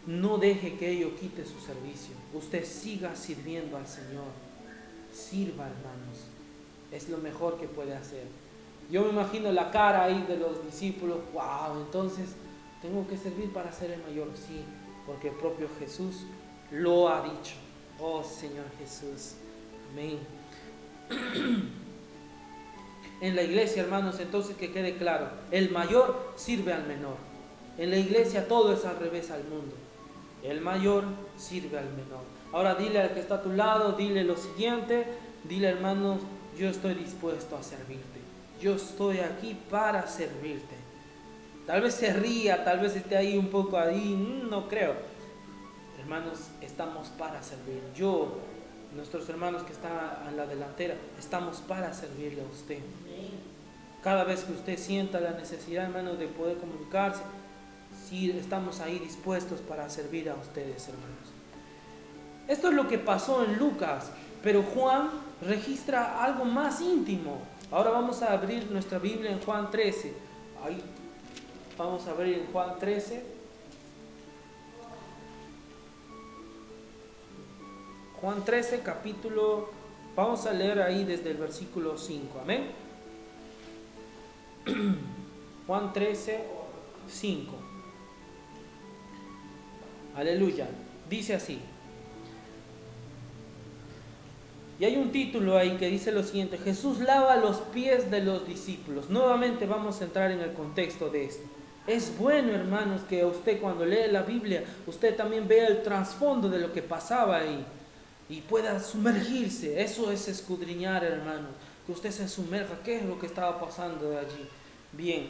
no deje que ello quite su servicio. Usted siga sirviendo al Señor. Sirva, hermanos. Es lo mejor que puede hacer. Yo me imagino la cara ahí de los discípulos. Wow, entonces tengo que servir para ser el mayor. Sí, porque el propio Jesús lo ha dicho. Oh Señor Jesús. Amén. En la iglesia, hermanos, entonces que quede claro, el mayor sirve al menor. En la iglesia todo es al revés al mundo. El mayor sirve al menor. Ahora dile al que está a tu lado, dile lo siguiente, dile, hermanos, yo estoy dispuesto a servirte. Yo estoy aquí para servirte. Tal vez se ría, tal vez esté ahí un poco ahí, no creo. Hermanos, estamos para servir. Nuestros hermanos que están en la delantera, estamos para servirle a usted. Cada vez que usted sienta la necesidad, hermanos, de poder comunicarse, sí, estamos ahí dispuestos para servir a ustedes, hermanos. Esto es lo que pasó en Lucas, pero Juan registra algo más íntimo. Ahora vamos a abrir nuestra Biblia en Juan 13. Ahí vamos a abrir en Juan 13. Juan 13, capítulo, vamos a leer ahí desde el versículo 5, amén. Juan 13, 5. Aleluya. Dice así. Y hay un título ahí que dice lo siguiente: Jesús lava los pies de los discípulos. Nuevamente vamos a entrar en el contexto de esto. Es bueno, hermanos, que usted cuando lee la Biblia, usted también vea el trasfondo de lo que pasaba ahí y pueda sumergirse. Eso es escudriñar, hermanos, que usted se sumerja. ¿Qué es lo que estaba pasando de allí? Bien,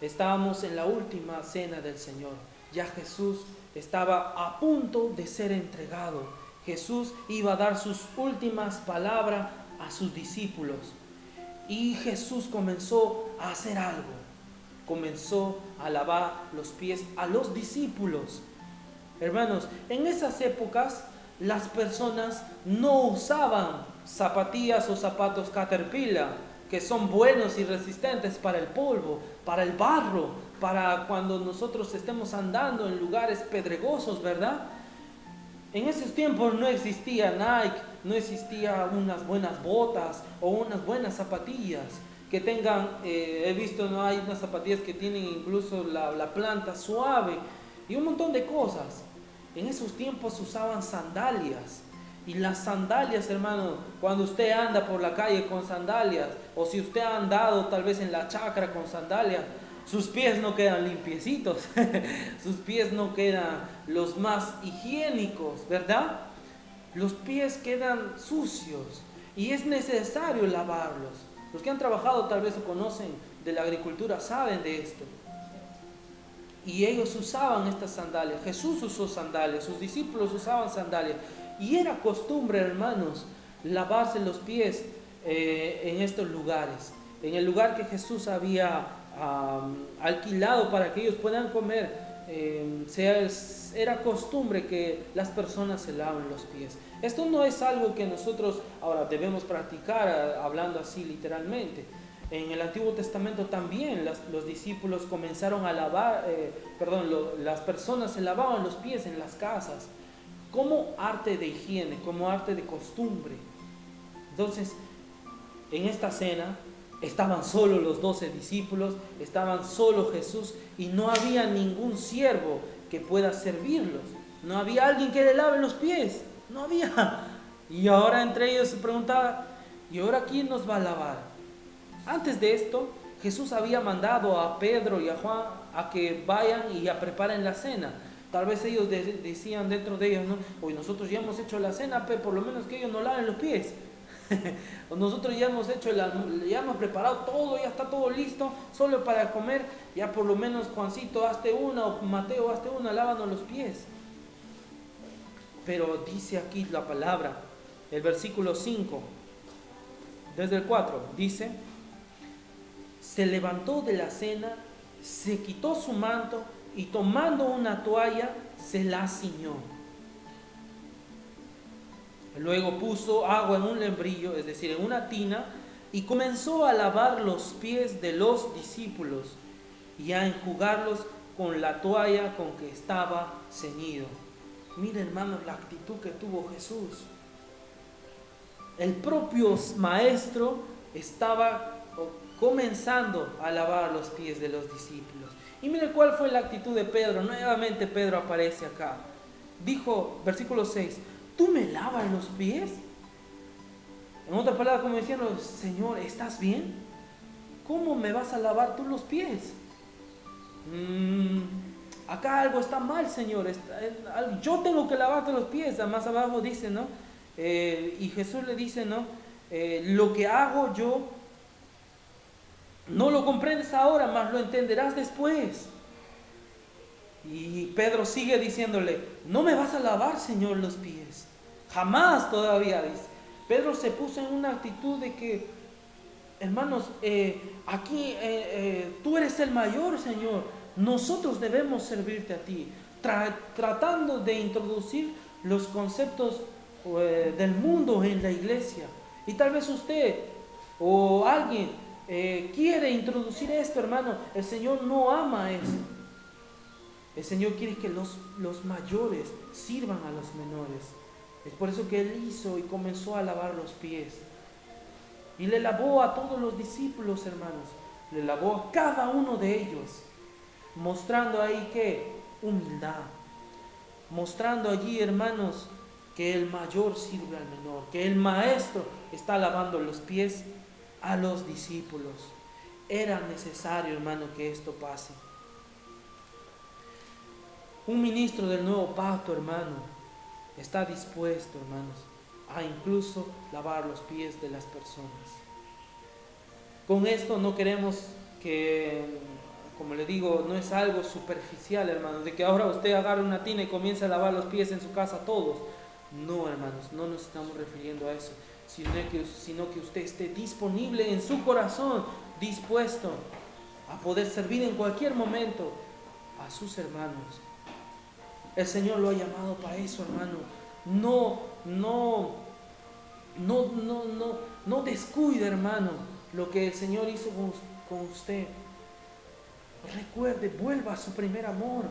estábamos en la última cena del Señor. Ya Jesús estaba a punto de ser entregado. Jesús iba a dar sus últimas palabras a sus discípulos. Y Jesús comenzó a hacer algo. Comenzó a lavar los pies a los discípulos. Hermanos, en esas épocas las personas no usaban zapatillas o zapatos Caterpillar, que son buenos y resistentes para el polvo, para el barro, para cuando nosotros estemos andando en lugares pedregosos, ¿verdad? En esos tiempos no existía Nike, no existía unas buenas botas o unas buenas zapatillas que tengan, he visto, no hay unas zapatillas que tienen incluso la planta suave y un montón de cosas. En esos tiempos usaban sandalias. Y las sandalias, hermano, cuando usted anda por la calle con sandalias, o si usted ha andado tal vez en la chacra con sandalias, sus pies no quedan limpiecitos, sus pies no quedan los más higiénicos, ¿verdad? Los pies quedan sucios y es necesario lavarlos. Los que han trabajado tal vez o conocen de la agricultura saben de esto. Y ellos usaban estas sandalias. Jesús usó sandalias, sus discípulos usaban sandalias. Y era costumbre, hermanos, lavarse los pies en estos lugares. En el lugar que Jesús había alquilado para que ellos puedan comer, era costumbre que las personas se laven los pies. Esto no es algo que nosotros ahora debemos practicar hablando así literalmente. En el Antiguo Testamento también los discípulos comenzaron a lavar, las personas se lavaban los pies en las casas como arte de higiene, como arte de costumbre. Entonces, en esta cena estaban solo los 12 discípulos, estaban solo Jesús y no había ningún siervo que pueda servirlos. No había alguien que le lave los pies, no había. Y ahora entre ellos se preguntaba, ¿y ahora quién nos va a lavar? Antes de esto, Jesús había mandado a Pedro y a Juan a que vayan y a preparen la cena. Tal vez ellos decían dentro de ellos, ¿no? Hoy nosotros ya hemos hecho la cena, pero por lo menos que ellos no laven los pies. O nosotros ya hemos hecho, ya hemos preparado todo, ya está todo listo, solo para comer. Ya por lo menos Juancito, hazte una, o Mateo, hazte una, lávanos los pies. Pero dice aquí la palabra, el versículo 5, desde el 4, dice: se levantó de la cena, se quitó su manto y tomando una toalla se la ciñó. Luego puso agua en un lembrillo, es decir, en una tina, y comenzó a lavar los pies de los discípulos y a enjugarlos con la toalla con que estaba ceñido. Mira, hermanos, la actitud que tuvo Jesús. El propio maestro estaba comenzando a lavar los pies de los discípulos. Y mire cuál fue la actitud de Pedro. Nuevamente Pedro aparece acá. Dijo, versículo 6, ¿tú me lavas los pies? En otras palabras, como diciendo, Señor, ¿estás bien? ¿Cómo me vas a lavar tú los pies? Acá algo está mal, Señor. Yo tengo que lavarte los pies. Más abajo dice, ¿no? Y Jesús le dice, ¿no? Lo que hago yo no lo comprendes ahora, mas lo entenderás después. Y Pedro sigue diciéndole, no me vas a lavar, Señor, los pies. Jamás todavía, dice. Pedro se puso en una actitud de que, hermanos, aquí tú eres el mayor, Señor. Nosotros debemos servirte a ti. Tratando de introducir los conceptos del mundo en la iglesia. Y tal vez usted o alguien quiere introducir esto, hermano. El Señor no ama eso. El Señor quiere que los mayores sirvan a los menores. Es por eso que Él hizo y comenzó a lavar los pies. Y le lavó a todos los discípulos, hermanos. Le lavó a cada uno de ellos. Mostrando ahí que humildad. Mostrando allí, hermanos, que el mayor sirve al menor. Que el maestro está lavando los pies a los discípulos. Era necesario, hermano, que esto pase. Un ministro del nuevo pacto, hermano, está dispuesto, hermanos, a incluso lavar los pies de las personas. Con esto no queremos que, como le digo, no es algo superficial, hermanos, de que ahora usted agarre una tina y comience a lavar los pies en su casa todos. No, hermanos, no nos estamos refiriendo a eso, sino que usted esté disponible en su corazón, dispuesto a poder servir en cualquier momento a sus hermanos. El Señor lo ha llamado para eso, hermano, No, no, no descuide, hermano, lo que el Señor hizo con usted. Recuerde, vuelva a su primer amor,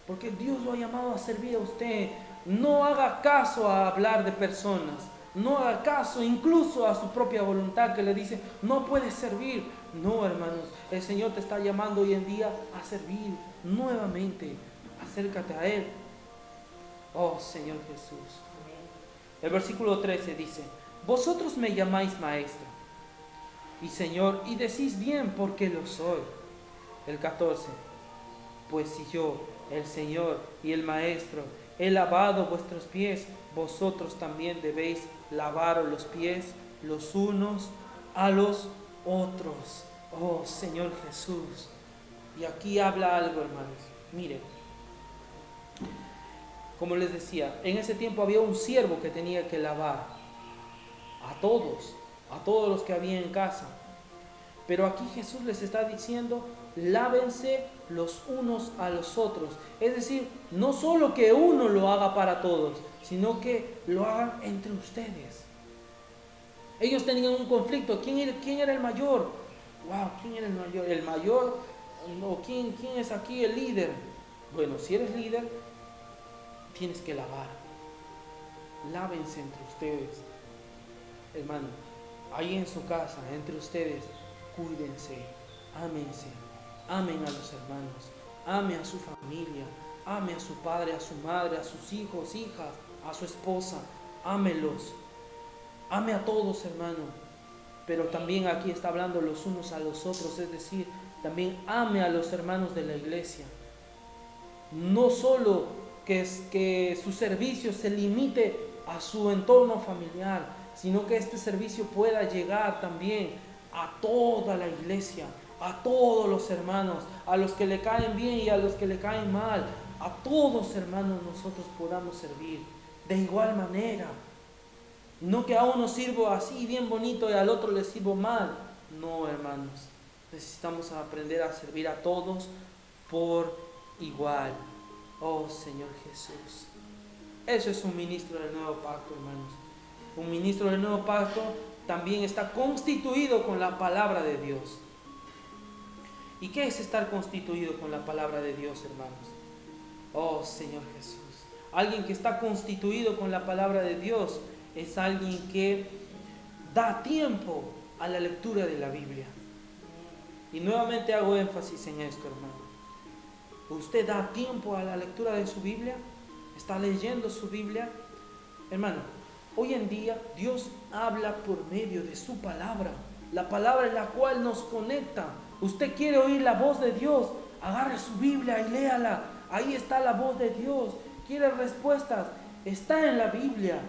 porque Dios lo ha llamado a servir a usted. No haga caso a hablar de personas, no haga caso incluso a su propia voluntad que le dice, no puedes servir. No, hermanos, el Señor te está llamando hoy en día a servir nuevamente. Acércate a Él. Oh Señor Jesús. El versículo 13 dice, vosotros me llamáis maestro y Señor, y decís bien porque lo soy. El 14, pues si yo, el Señor y el Maestro, he lavado vuestros pies, vosotros también debéis lavaros los pies los unos a los otros. Oh Señor Jesús. Y aquí habla algo, hermanos. Miren, como les decía, en ese tiempo había un siervo que tenía que lavar a todos los que había en casa. Pero aquí Jesús les está diciendo, lávense los unos a los otros. Es decir, no solo que uno lo haga para todos, sino que lo hagan entre ustedes. Ellos tenían un conflicto. ¿Quién era el mayor? Wow, ¿quién era el mayor? ¿El mayor? No, ¿quién es aquí el líder? Bueno, si eres líder, tienes que lavar. Lávense entre ustedes. Hermano, ahí en su casa, entre ustedes, cuídense, ámense, amen a los hermanos, ame a su familia, ame a su padre, a su madre, a sus hijos, hijas, a su esposa, ámelos, ame a todos, hermano. Pero también aquí está hablando los unos a los otros, es decir, también ame a los hermanos de la iglesia. No solo que su servicio se limite a su entorno familiar, sino que este servicio pueda llegar también a toda la iglesia, a todos los hermanos, a los que le caen bien y a los que le caen mal, a todos, hermanos, nosotros podamos servir de igual manera. No que a uno sirvo así bien bonito y al otro le sirvo mal. No, hermanos, necesitamos aprender a servir a todos por igual. Oh Señor Jesús. Eso es un ministro del nuevo pacto, hermanos. Un ministro del nuevo pacto también está constituido con la palabra de Dios. ¿Y qué es estar constituido con la palabra de Dios, hermanos? Oh Señor Jesús. Alguien que está constituido con la palabra de Dios es alguien que da tiempo a la lectura de la Biblia. Y nuevamente hago énfasis en esto, hermano. ¿Usted da tiempo a la lectura de su Biblia? ¿Está leyendo su Biblia? Hermano, hoy en día Dios habla por medio de su palabra. La palabra es la cual nos conecta. Usted quiere oír la voz de Dios, agarre su Biblia y léala. Ahí está la voz de Dios. ¿Quiere respuestas? Está en la Biblia.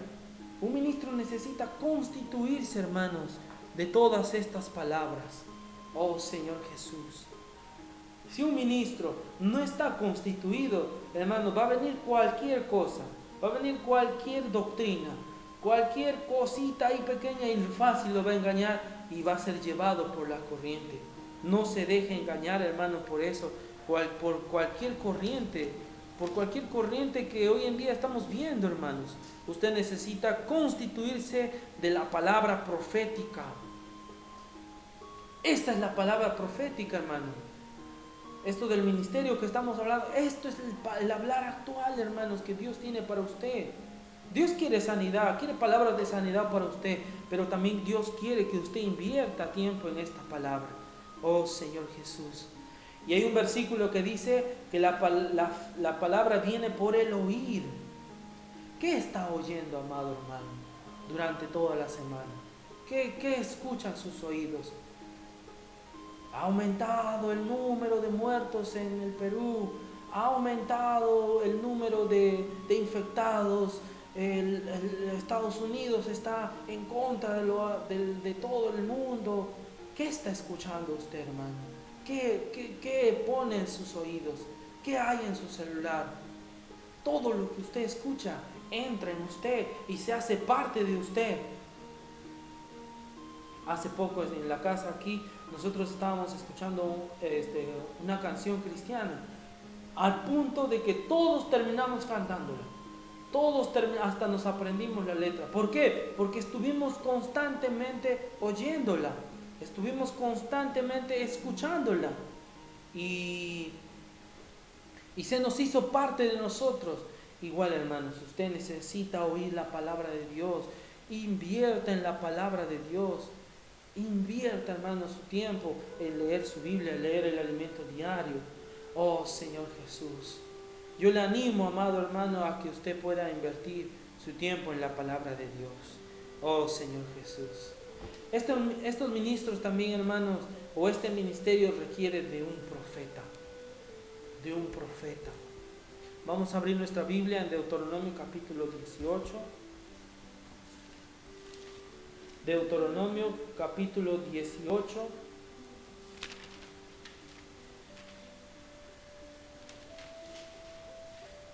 Un ministro necesita constituirse, hermanos, de todas estas palabras. Oh Señor Jesús. Si un ministro no está constituido, hermano, va a venir cualquier cosa, va a venir cualquier doctrina, cualquier cosita ahí pequeña y fácil lo va a engañar y va a ser llevado por la corriente. No se deje engañar, hermano, por eso, por cualquier corriente que hoy en día estamos viendo, hermanos. Usted necesita constituirse de la palabra profética. Esta es la palabra profética, hermano. Esto del ministerio que estamos hablando, esto es el hablar actual, hermanos, que Dios tiene para usted. Dios quiere sanidad, quiere palabras de sanidad para usted, pero también Dios quiere que usted invierta tiempo en esta palabra. Oh Señor Jesús. Y hay un versículo que dice que la palabra viene por el oír. ¿Qué está oyendo, amado hermano, durante toda la semana? ¿Qué escuchan sus oídos? Ha aumentado el número de muertos en el Perú, ha aumentado el número de infectados, Estados Unidos está en contra de todo el mundo. ¿Qué está escuchando usted, hermano? ¿Qué pone en sus oídos? ¿Qué hay en su celular? Todo lo que usted escucha entra en usted y se hace parte de usted. Hace poco en la casa aquí nosotros estábamos escuchando una canción cristiana al punto de que todos terminamos cantándola. Todos hasta nos aprendimos la letra. ¿Por qué? Porque estuvimos constantemente oyéndola. Estuvimos constantemente escuchándola. Y se nos hizo parte de nosotros. Igual, hermanos, usted necesita oír la palabra de Dios. Invierta en la palabra de Dios. Invierta, hermanos, su tiempo en leer su Biblia, en leer el alimento diario. Oh, Señor Jesús. Yo le animo, amado hermano, a que usted pueda invertir su tiempo en la palabra de Dios. Oh, Señor Jesús. Estos ministros también, hermanos, o este ministerio requiere de un profeta. De un profeta. Vamos a abrir nuestra Biblia en Deuteronomio capítulo 18. Deuteronomio capítulo 18.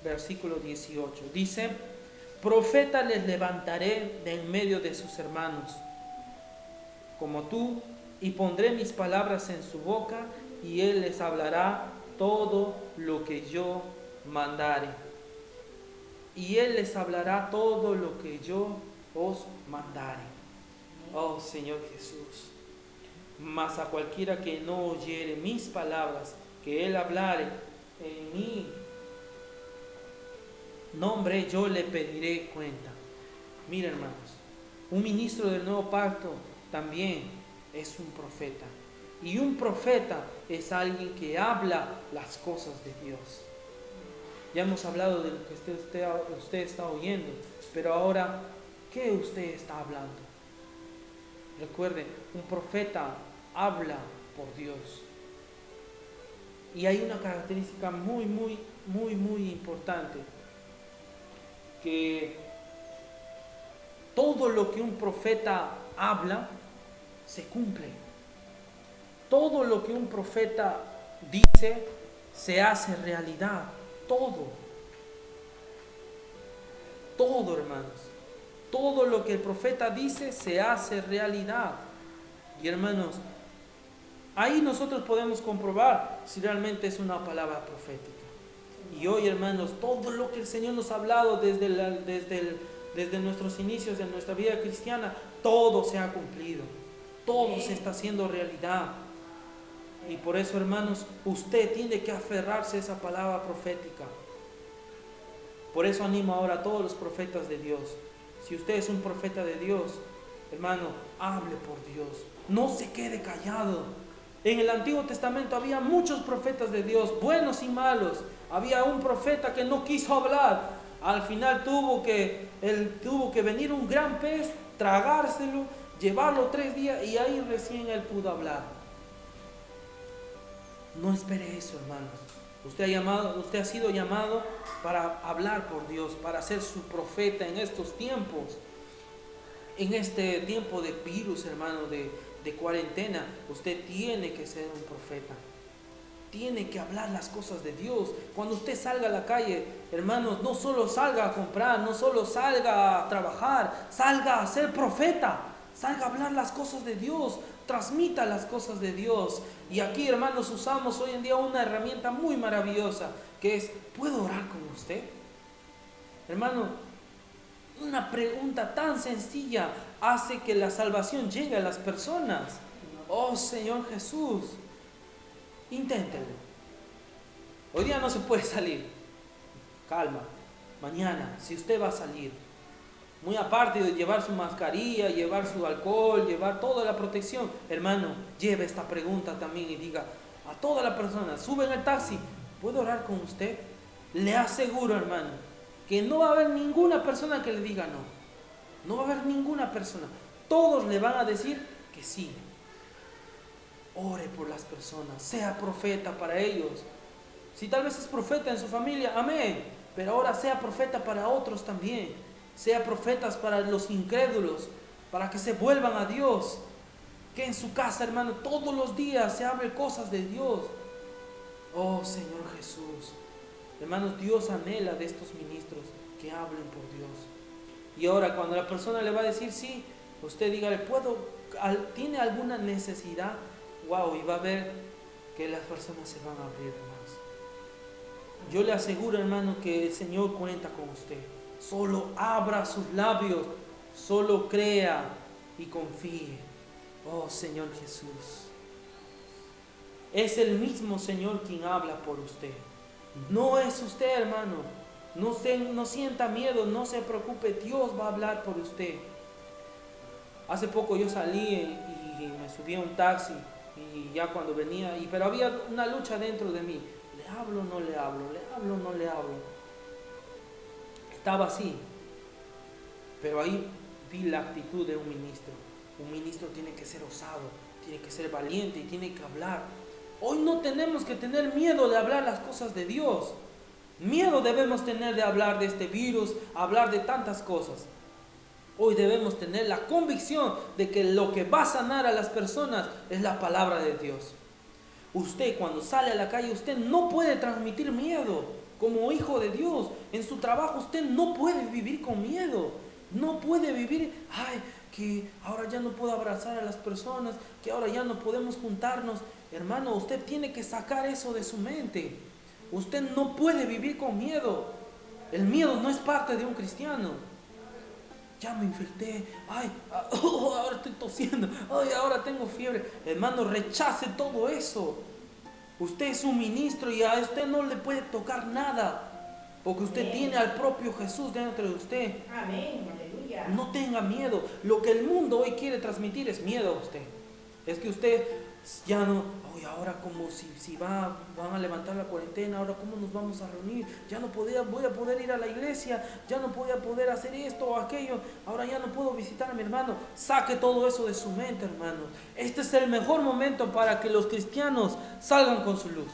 Versículo 18. Dice: profeta les levantaré de en medio de sus hermanos, como tú, y pondré mis palabras en su boca, y él les hablará todo lo que yo mandare. Y él les hablará todo lo que yo os mandare. Oh, Señor Jesús. Mas a cualquiera que no oyere mis palabras, que él hablare en mi nombre, yo le pediré cuenta. Mira, hermanos, un ministro del nuevo pacto también es un profeta. Y un profeta es alguien que habla las cosas de Dios. Ya hemos hablado de lo que usted está oyendo, pero ahora, ¿qué usted está hablando? Recuerde, un profeta habla por Dios. Y hay una característica muy importante, que todo lo que un profeta habla se cumple. Todo lo que un profeta dice se hace realidad. Todo, hermanos. Todo lo que el profeta dice se hace realidad. Y hermanos, ahí nosotros podemos comprobar si realmente es una palabra profética. Y hoy, hermanos, todo lo que el Señor nos ha hablado desde nuestros inicios de nuestra vida cristiana, todo se ha cumplido. Todo se está haciendo realidad. Y por eso, hermanos, usted tiene que aferrarse a esa palabra profética. Por eso animo ahora a todos los profetas de Dios. Si usted es un profeta de Dios, hermano, hable por Dios. No se quede callado. En el Antiguo Testamento había muchos profetas de Dios, buenos y malos. Había un profeta que no quiso hablar. Al final tuvo que venir un gran pez, tragárselo, llevarlo 3 días y ahí recién él pudo hablar. No espere eso, hermanos. Usted ha sido llamado para hablar por Dios, para ser su profeta en estos tiempos. En este tiempo de virus, hermano, de cuarentena, usted tiene que ser un profeta. Tiene que hablar las cosas de Dios. Cuando usted salga a la calle, hermanos, no solo salga a comprar, no solo salga a trabajar, salga a ser profeta. Salga a hablar las cosas de Dios, transmita las cosas de Dios. Y aquí, hermanos, usamos hoy en día una herramienta muy maravillosa, que es: ¿puedo orar con usted? Hermano, una pregunta tan sencilla hace que la salvación llegue a las personas. Oh, Señor Jesús, inténtelo. Hoy día no se puede salir. Calma. Mañana, si usted va a salir, muy aparte de llevar su mascarilla, llevar su alcohol, llevar toda la protección, hermano, lleve esta pregunta también y diga a toda la persona: sube en el taxi, ¿puedo orar con usted? Le aseguro, hermano, que no va a haber ninguna persona que le diga no. No va a haber ninguna persona. Todos le van a decir que sí. Ore por las personas, sea profeta para ellos. Si tal vez es profeta en su familia, amén, pero ahora sea profeta para otros también. Sea profetas para los incrédulos, para que se vuelvan a Dios. Que en su casa, hermano, todos los días se hable cosas de Dios. Oh, Señor Jesús. Hermanos, Dios anhela de estos ministros que hablen por Dios. Y ahora, cuando la persona le va a decir sí, usted dígale: ¿tiene alguna necesidad? Wow, y va a ver que las personas se van a abrir más. Yo le aseguro, hermano, que el Señor cuenta con usted. Solo abra sus labios, solo crea y confíe. Oh Señor Jesús, es el mismo Señor quien habla por usted. No es usted, hermano. No sienta miedo, no se preocupe, Dios va a hablar por usted. Hace poco yo salí y me subí a un taxi y ya cuando venía, pero había una lucha dentro de mí. ¿Le hablo o no le hablo? ¿Le hablo o no le hablo? Estaba así. Pero ahí vi la actitud de un ministro. Un ministro tiene que ser osado, tiene que ser valiente y tiene que hablar. Hoy no tenemos que tener miedo de hablar las cosas de Dios. Miedo debemos tener de hablar de este virus, hablar de tantas cosas. Hoy debemos tener la convicción de que lo que va a sanar a las personas es la palabra de Dios. Usted cuando sale a la calle, usted no puede transmitir miedo. Como hijo de Dios, en su trabajo usted no puede vivir con miedo. No puede vivir, que ahora ya no puedo abrazar a las personas, que ahora ya no podemos juntarnos. Hermano, usted tiene que sacar eso de su mente. Usted no puede vivir con miedo. El miedo no es parte de un cristiano. Ya me infecté, ahora estoy tosiendo, ahora tengo fiebre. Hermano, rechace todo eso. Usted es un ministro y a usted no le puede tocar nada, porque usted Amén. Tiene al propio Jesús dentro de usted. Amén, aleluya. No tenga miedo. Lo que el mundo hoy quiere transmitir es miedo a usted. Es que usted ya no, ahora como si van a levantar la cuarentena, ahora cómo nos vamos a reunir, ya no voy a poder ir a la iglesia, ya no voy a poder hacer esto o aquello, ahora ya no puedo visitar a mi hermano. Saque todo eso de su mente, hermano. Este es el mejor momento para que los cristianos salgan con su luz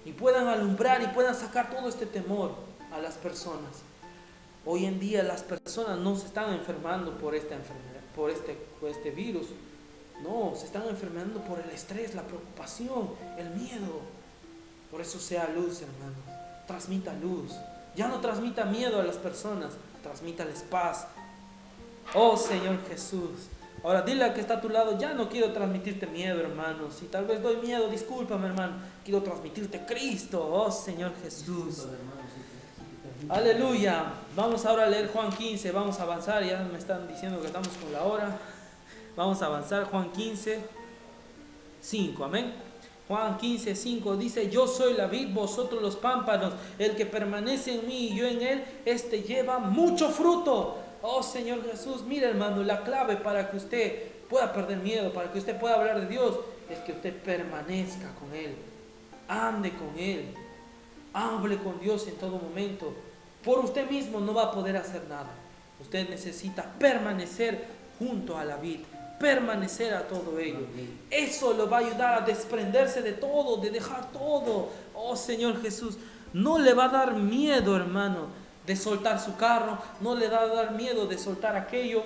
y puedan alumbrar y puedan sacar todo este temor a las personas. Hoy en día las personas no se están enfermando por esta enfermedad, por este virus. No, se están enfermando por el estrés, la preocupación, el miedo. Por eso sea luz, hermanos. Transmita luz. Ya no transmita miedo a las personas, transmítales paz. Oh Señor Jesús. Ahora dile al que está a tu lado, ya no quiero transmitirte miedo, hermano. Si tal vez doy miedo, discúlpame, hermano. Quiero transmitirte Cristo, oh Señor Jesús. Aleluya. Vamos ahora a leer Juan 15, vamos a avanzar. Ya me están diciendo que estamos con la hora. Vamos a avanzar, Juan 15, 5, amén. Juan 15, 5 dice: yo soy la vid, vosotros los pámpanos. El que permanece en mí y yo en él, este lleva mucho fruto. Oh Señor Jesús, mira, hermano, la clave para que usted pueda perder miedo, para que usted pueda hablar de Dios, es que usted permanezca con Él, ande con Él, hable con Dios en todo momento. Por usted mismo no va a poder hacer nada. Usted necesita permanecer junto a la vid, permanecer a todo ello. Eso lo va a ayudar a desprenderse de todo, de dejar todo. Oh Señor Jesús, no le va a dar miedo, hermano, de soltar su carro, no le va a dar miedo de soltar aquello.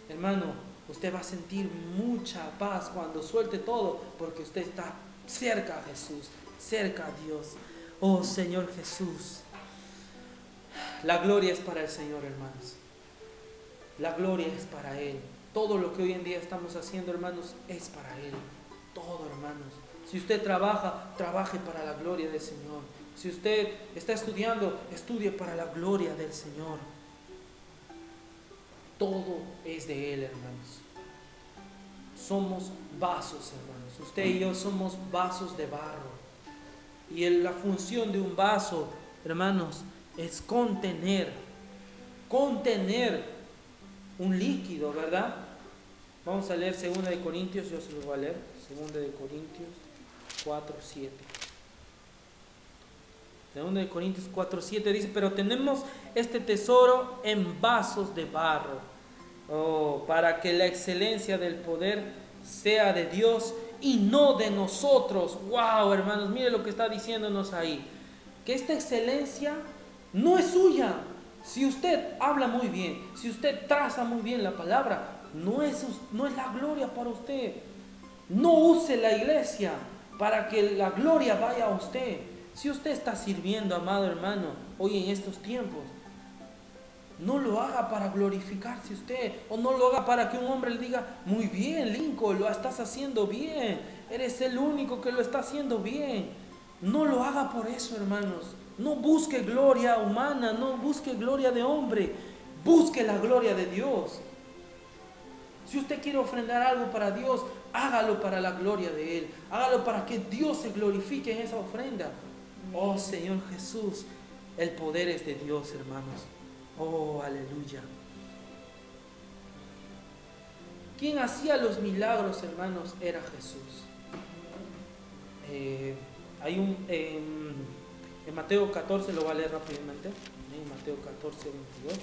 Hermano, usted va a sentir mucha paz cuando suelte todo, porque usted está cerca a Jesús, cerca a Dios. Oh Señor Jesús, la gloria es para el Señor, hermanos. La gloria es para Él. Todo lo que hoy en día estamos haciendo, hermanos, es para Él. Todo, hermanos. Si usted trabaja, trabaje para la gloria del Señor. Si usted está estudiando, estudie para la gloria del Señor. Todo es de Él, hermanos. Somos vasos, hermanos. Usted y yo somos vasos de barro. Y la función de un vaso, hermanos, es contener un líquido, ¿verdad? Vamos a leer 2 de Corintios, yo se lo voy a leer. 2 de Corintios 4:7. 2 de Corintios 4:7 dice: pero tenemos este tesoro en vasos de barro, para que la excelencia del poder sea de Dios y no de nosotros. Wow, hermanos, mire lo que está diciéndonos ahí, que esta excelencia no es suya. Si usted habla muy bien, si usted traza muy bien la palabra, no es la gloria para usted. No use la iglesia para que la gloria vaya a usted. Si usted está sirviendo, amado hermano, hoy en estos tiempos, no lo haga para glorificarse usted, o no lo haga para que un hombre le diga: muy bien, Lincoln, lo estás haciendo bien, eres el único que lo está haciendo bien. No lo haga por eso, hermanos. No busque gloria humana, no busque gloria de hombre, busque la gloria de Dios. Si usted quiere ofrendar algo para Dios, hágalo para la gloria de Él. Hágalo para que Dios se glorifique en esa ofrenda. Oh Señor Jesús, el poder es de Dios, hermanos. Oh, aleluya. Quien hacía los milagros, hermanos, era Jesús. En Mateo 14, lo voy a leer rápidamente. En Mateo 14, 22.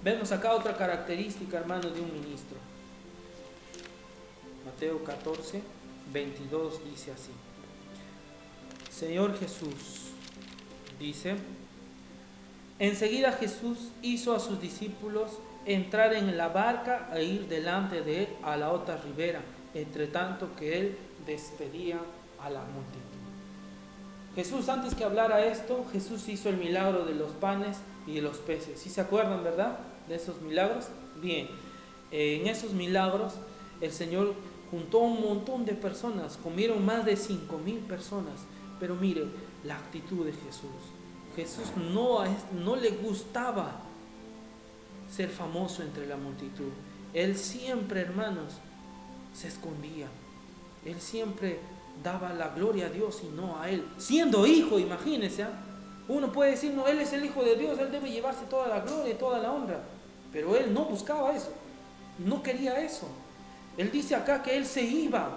Vemos acá otra característica, hermanos, de un ministro. Mateo 14, 22 dice así. Señor Jesús, dice, enseguida Jesús hizo a sus discípulos entrar en la barca e ir delante de él a la otra ribera, entre tanto que él despedía a la multitud. Jesús, antes que hablara esto, Jesús hizo el milagro de los panes y de los peces. ¿Sí se acuerdan, verdad, de esos milagros? Bien, en esos milagros el Señor juntó un montón de personas, comieron más de 5,000 personas. Pero mire la actitud de Jesús. Jesús no le gustaba ser famoso entre la multitud. Él siempre, hermanos, se escondía. Él siempre daba la gloria a Dios y no a Él. Siendo hijo, imagínense. Uno puede decir, no, Él es el Hijo de Dios, Él debe llevarse toda la gloria y toda la honra. Pero Él no buscaba eso. No quería eso. Él dice acá que Él se iba.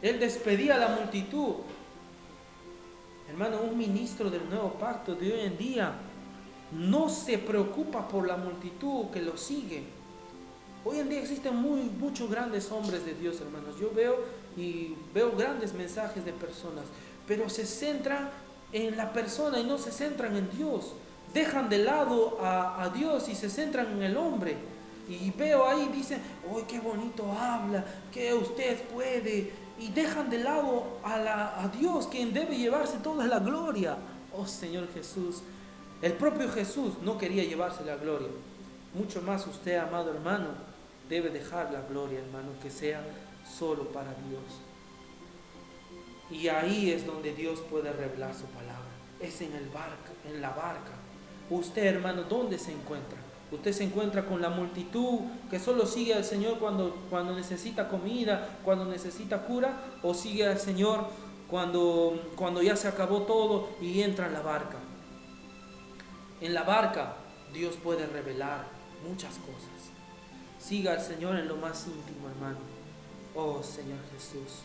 Él despedía a la multitud. Hermano, un ministro del nuevo pacto de hoy en día no se preocupa por la multitud que lo sigue. Hoy en día existen muchos grandes hombres de Dios, hermanos. Yo veo grandes mensajes de personas, pero se centran en la persona y no se centran en Dios. Dejan de lado a Dios y se centran en el hombre. Y veo ahí, dicen, ¡ay, qué bonito habla! Que usted puede. Y dejan de lado a Dios, quien debe llevarse toda la gloria. Oh Señor Jesús, el propio Jesús no quería llevarse la gloria. Mucho más usted, amado hermano, debe dejar la gloria, hermano, que sea solo para Dios. Y ahí es donde Dios puede revelar su palabra. Es en la barca. Usted, hermano, ¿dónde se encuentra? Usted se encuentra con la multitud que solo sigue al Señor cuando necesita comida, cuando necesita cura, o sigue al Señor cuando ya se acabó todo y entra en la barca. En la barca Dios puede revelar muchas cosas. Siga al Señor en lo más íntimo, hermano. Oh Señor Jesús,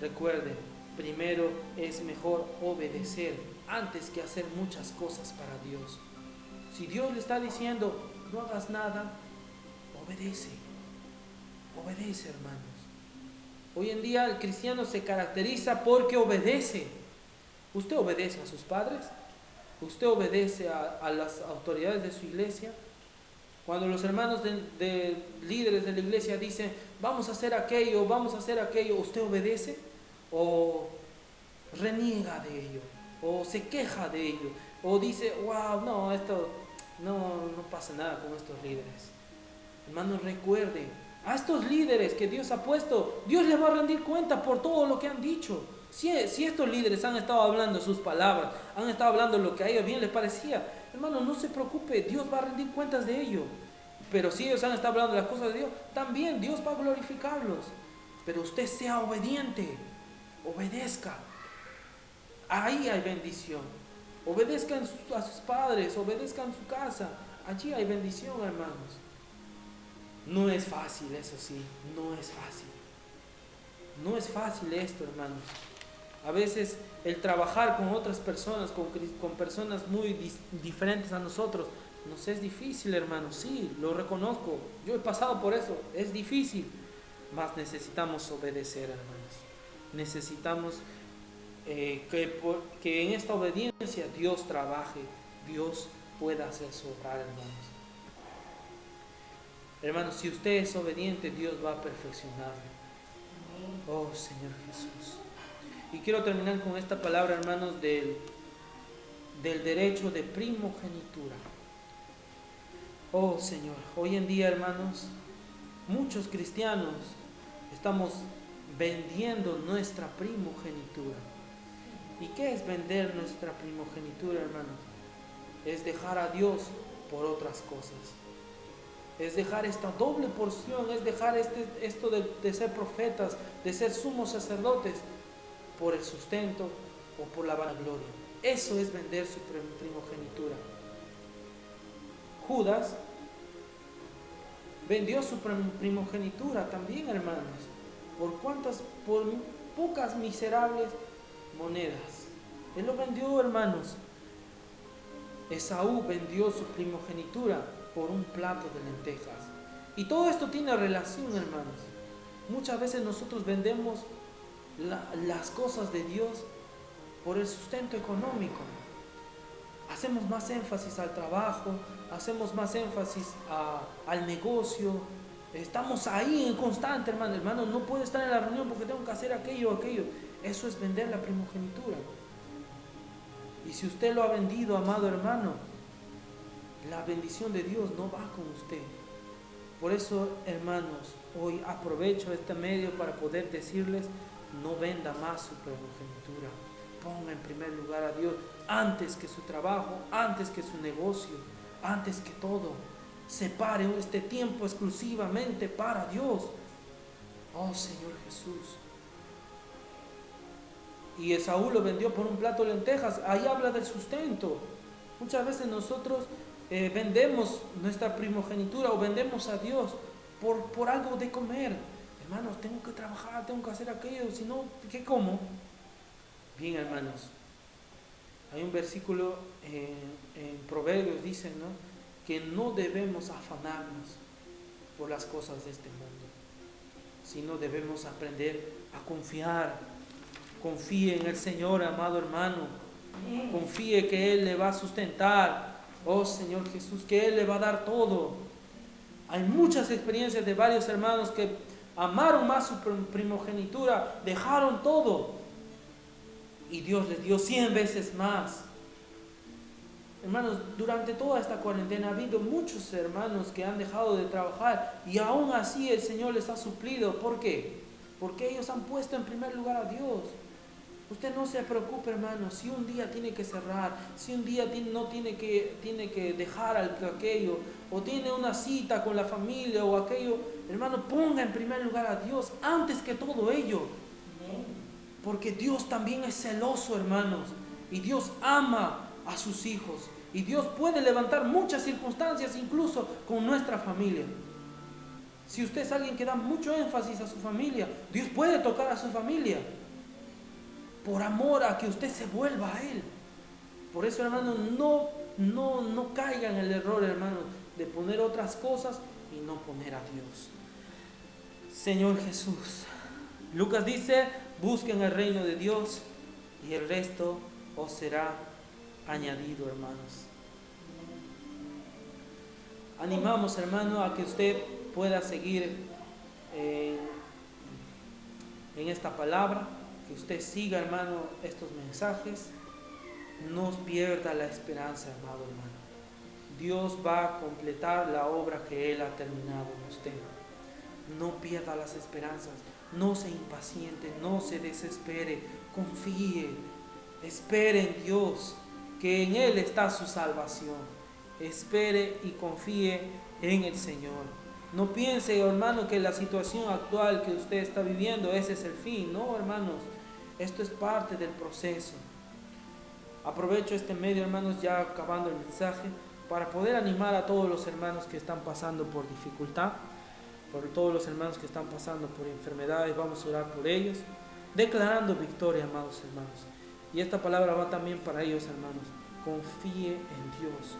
recuerde, primero es mejor obedecer antes que hacer muchas cosas para Dios. Si Dios le está diciendo, no hagas nada, obedece. Obedece, hermanos. Hoy en día el cristiano se caracteriza porque obedece. ¿Usted obedece a sus padres? ¿Usted obedece a las autoridades de su iglesia? Cuando los hermanos de líderes de la iglesia dicen, vamos a hacer aquello, ¿usted obedece? ¿O reniega de ello? ¿O se queja de ello? ¿O dice, wow, no, esto no pasa nada con estos líderes? Hermanos, recuerden, a estos líderes que Dios ha puesto, Dios les va a rendir cuenta por todo lo que han dicho. Si estos líderes han estado hablando sus palabras, han estado hablando lo que a ellos bien les parecía, hermano, no se preocupe, Dios va a rendir cuentas de ello. Pero si ellos han estado hablando de las cosas de Dios, también Dios va a glorificarlos. Pero usted sea obediente, obedezca. Ahí hay bendición. Obedezcan a sus padres, obedezcan su casa. Allí hay bendición, hermanos. No es fácil, eso sí, no es fácil. No es fácil esto, hermanos. A veces el trabajar con otras personas, con personas muy diferentes a nosotros, nos es difícil, hermanos. Sí, lo reconozco. Yo he pasado por eso. Es difícil. Mas necesitamos obedecer, hermanos. Necesitamos que en esta obediencia Dios trabaje, Dios pueda hacer su obra, hermanos. Hermanos, si usted es obediente, Dios va a perfeccionarlo. Oh Señor Jesús. Y quiero terminar con esta palabra, hermanos, del derecho de primogenitura. Oh Señor, hoy en día, hermanos, muchos cristianos estamos vendiendo nuestra primogenitura. ¿Y qué es vender nuestra primogenitura, hermanos? Es dejar a Dios por otras cosas. Es dejar esta doble porción, es dejar esto de ser profetas, de ser sumos sacerdotes, por el sustento o por la vanagloria. Eso es vender su primogenitura. Judas vendió su primogenitura también, hermanos. Por pocas miserables monedas. Él lo vendió, hermanos. Esaú vendió su primogenitura por un plato de lentejas. Y todo esto tiene relación, hermanos. Muchas veces nosotros vendemos las cosas de Dios por el sustento económico. Hacemos más énfasis al trabajo, hacemos más énfasis al negocio. Estamos ahí en constante, hermano. Hermano, no puedo estar en la reunión porque tengo que hacer aquello. Eso es vender la primogenitura. Y si usted lo ha vendido, amado hermano, la bendición de Dios no va con usted. Por eso, hermanos, hoy aprovecho este medio para poder decirles: no venda más su primogenitura. Ponga en primer lugar a Dios antes que su trabajo, antes que su negocio, antes que todo. Separe este tiempo exclusivamente para Dios. Oh Señor Jesús. Y Esaú lo vendió por un plato de lentejas. Ahí habla del sustento. Muchas veces nosotros vendemos nuestra primogenitura o vendemos a Dios por algo de comer. Hermanos, tengo que trabajar, tengo que hacer aquello, si no, ¿qué como? Bien, hermanos, hay un versículo en Proverbios, dicen, ¿no?, que no debemos afanarnos por las cosas de este mundo, sino debemos aprender a confiar. Confíe en el Señor, amado hermano. Confíe que Él le va a sustentar. Oh Señor Jesús, que Él le va a dar todo. Hay muchas experiencias de varios hermanos que amaron más su primogenitura, dejaron todo y Dios les dio 100 veces más. Hermanos, durante toda esta cuarentena ha habido muchos hermanos que han dejado de trabajar y aún así el Señor les ha suplido. ¿Por qué? Porque ellos han puesto en primer lugar a Dios. Usted no se preocupe, hermano, si un día tiene que cerrar, si un día tiene que dejar aquello, o tiene una cita con la familia o aquello, hermano, ponga en primer lugar a Dios antes que todo ello. Porque Dios también es celoso, hermanos, y Dios ama a sus hijos, y Dios puede levantar muchas circunstancias incluso con nuestra familia. Si usted es alguien que da mucho énfasis a su familia, Dios puede tocar a su familia por amor a que usted se vuelva a Él. Por eso, hermano, no caigan en el error, hermano, de poner otras cosas y no poner a Dios. Señor Jesús, Lucas dice: busquen el reino de Dios y el resto os será añadido, hermanos. Animamos, hermano, a que usted pueda seguir en esta palabra, que usted siga, hermano, estos mensajes. No pierda la esperanza, amado hermano. Dios va a completar la obra que Él ha terminado en usted. No pierda las esperanzas, no se impaciente, no se desespere, confíe, espere en Dios, que en Él está su salvación. Espere y confíe en el Señor. No piense, hermano, que la situación actual que usted está viviendo, ese es el fin. No, hermanos, esto es parte del proceso. Aprovecho este medio, hermanos, ya acabando el mensaje, para poder animar a todos los hermanos que están pasando por dificultad, por todos los hermanos que están pasando por enfermedades. Vamos a orar por ellos, declarando victoria, amados hermanos. Y esta palabra va también para ellos, hermanos. Confíe en Dios.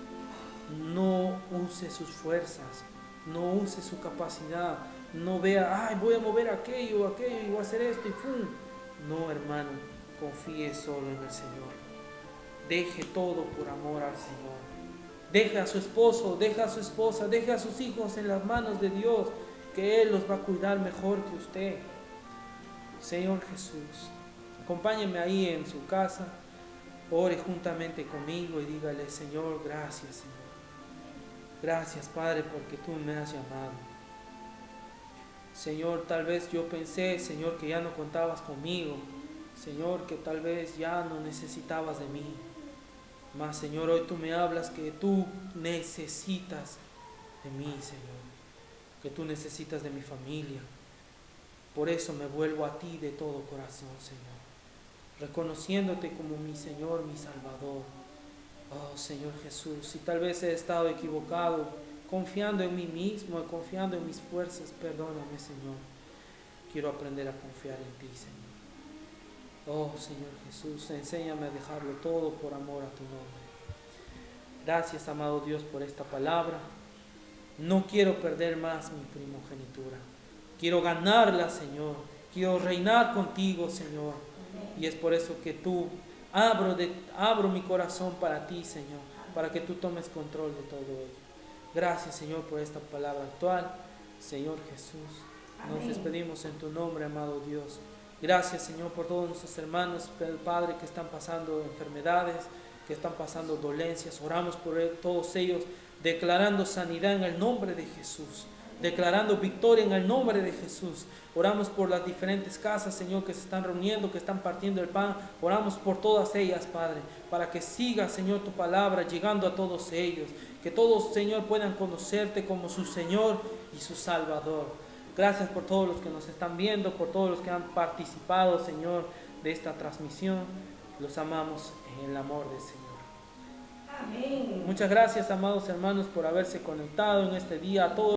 No use sus fuerzas, no use su capacidad. No vea: voy a mover aquello y voy a hacer esto y ¡pum! No, hermano, confíe solo en el Señor. Deje todo por amor al Señor. Deje a su esposo, deje a su esposa, deje a sus hijos en las manos de Dios, que Él los va a cuidar mejor que usted. Señor Jesús, acompáñeme ahí en su casa, ore juntamente conmigo y dígale: Señor, gracias, Señor. Gracias, Padre, porque tú me has llamado. Señor, tal vez yo pensé, Señor, que ya no contabas conmigo. Señor, que tal vez ya no necesitabas de mí. Mas, Señor, hoy tú me hablas que tú necesitas de mí, Señor. Que tú necesitas de mi familia. Por eso me vuelvo a ti de todo corazón, Señor. Reconociéndote como mi Señor, mi Salvador. Oh, Señor Jesús, si tal vez he estado equivocado, confiando en mí mismo, confiando en mis fuerzas, perdóname, Señor. Quiero aprender a confiar en ti, Señor. Oh, Señor Jesús, enséñame a dejarlo todo por amor a tu nombre. Gracias, amado Dios, por esta palabra. No quiero perder más mi primogenitura. Quiero ganarla, Señor. Quiero reinar contigo, Señor. Y es por eso que abro mi corazón para ti, Señor, para que tú tomes control de todo ello. Gracias, Señor, por esta palabra actual. Señor Jesús, nos despedimos en tu nombre, amado Dios. Gracias, Señor, por todos nuestros hermanos, Padre, que están pasando enfermedades, que están pasando dolencias. Oramos por todos ellos, declarando sanidad en el nombre de Jesús, declarando victoria en el nombre de Jesús. Oramos por las diferentes casas, Señor, que se están reuniendo, que están partiendo el pan. Oramos por todas ellas, Padre, para que siga, Señor, tu palabra llegando a todos ellos. Que todos, Señor, puedan conocerte como su Señor y su Salvador. Gracias por todos los que nos están viendo, por todos los que han participado, Señor, de esta transmisión. Los amamos en el amor del Señor. Amén. Muchas gracias, amados hermanos, por haberse conectado en este día. A todos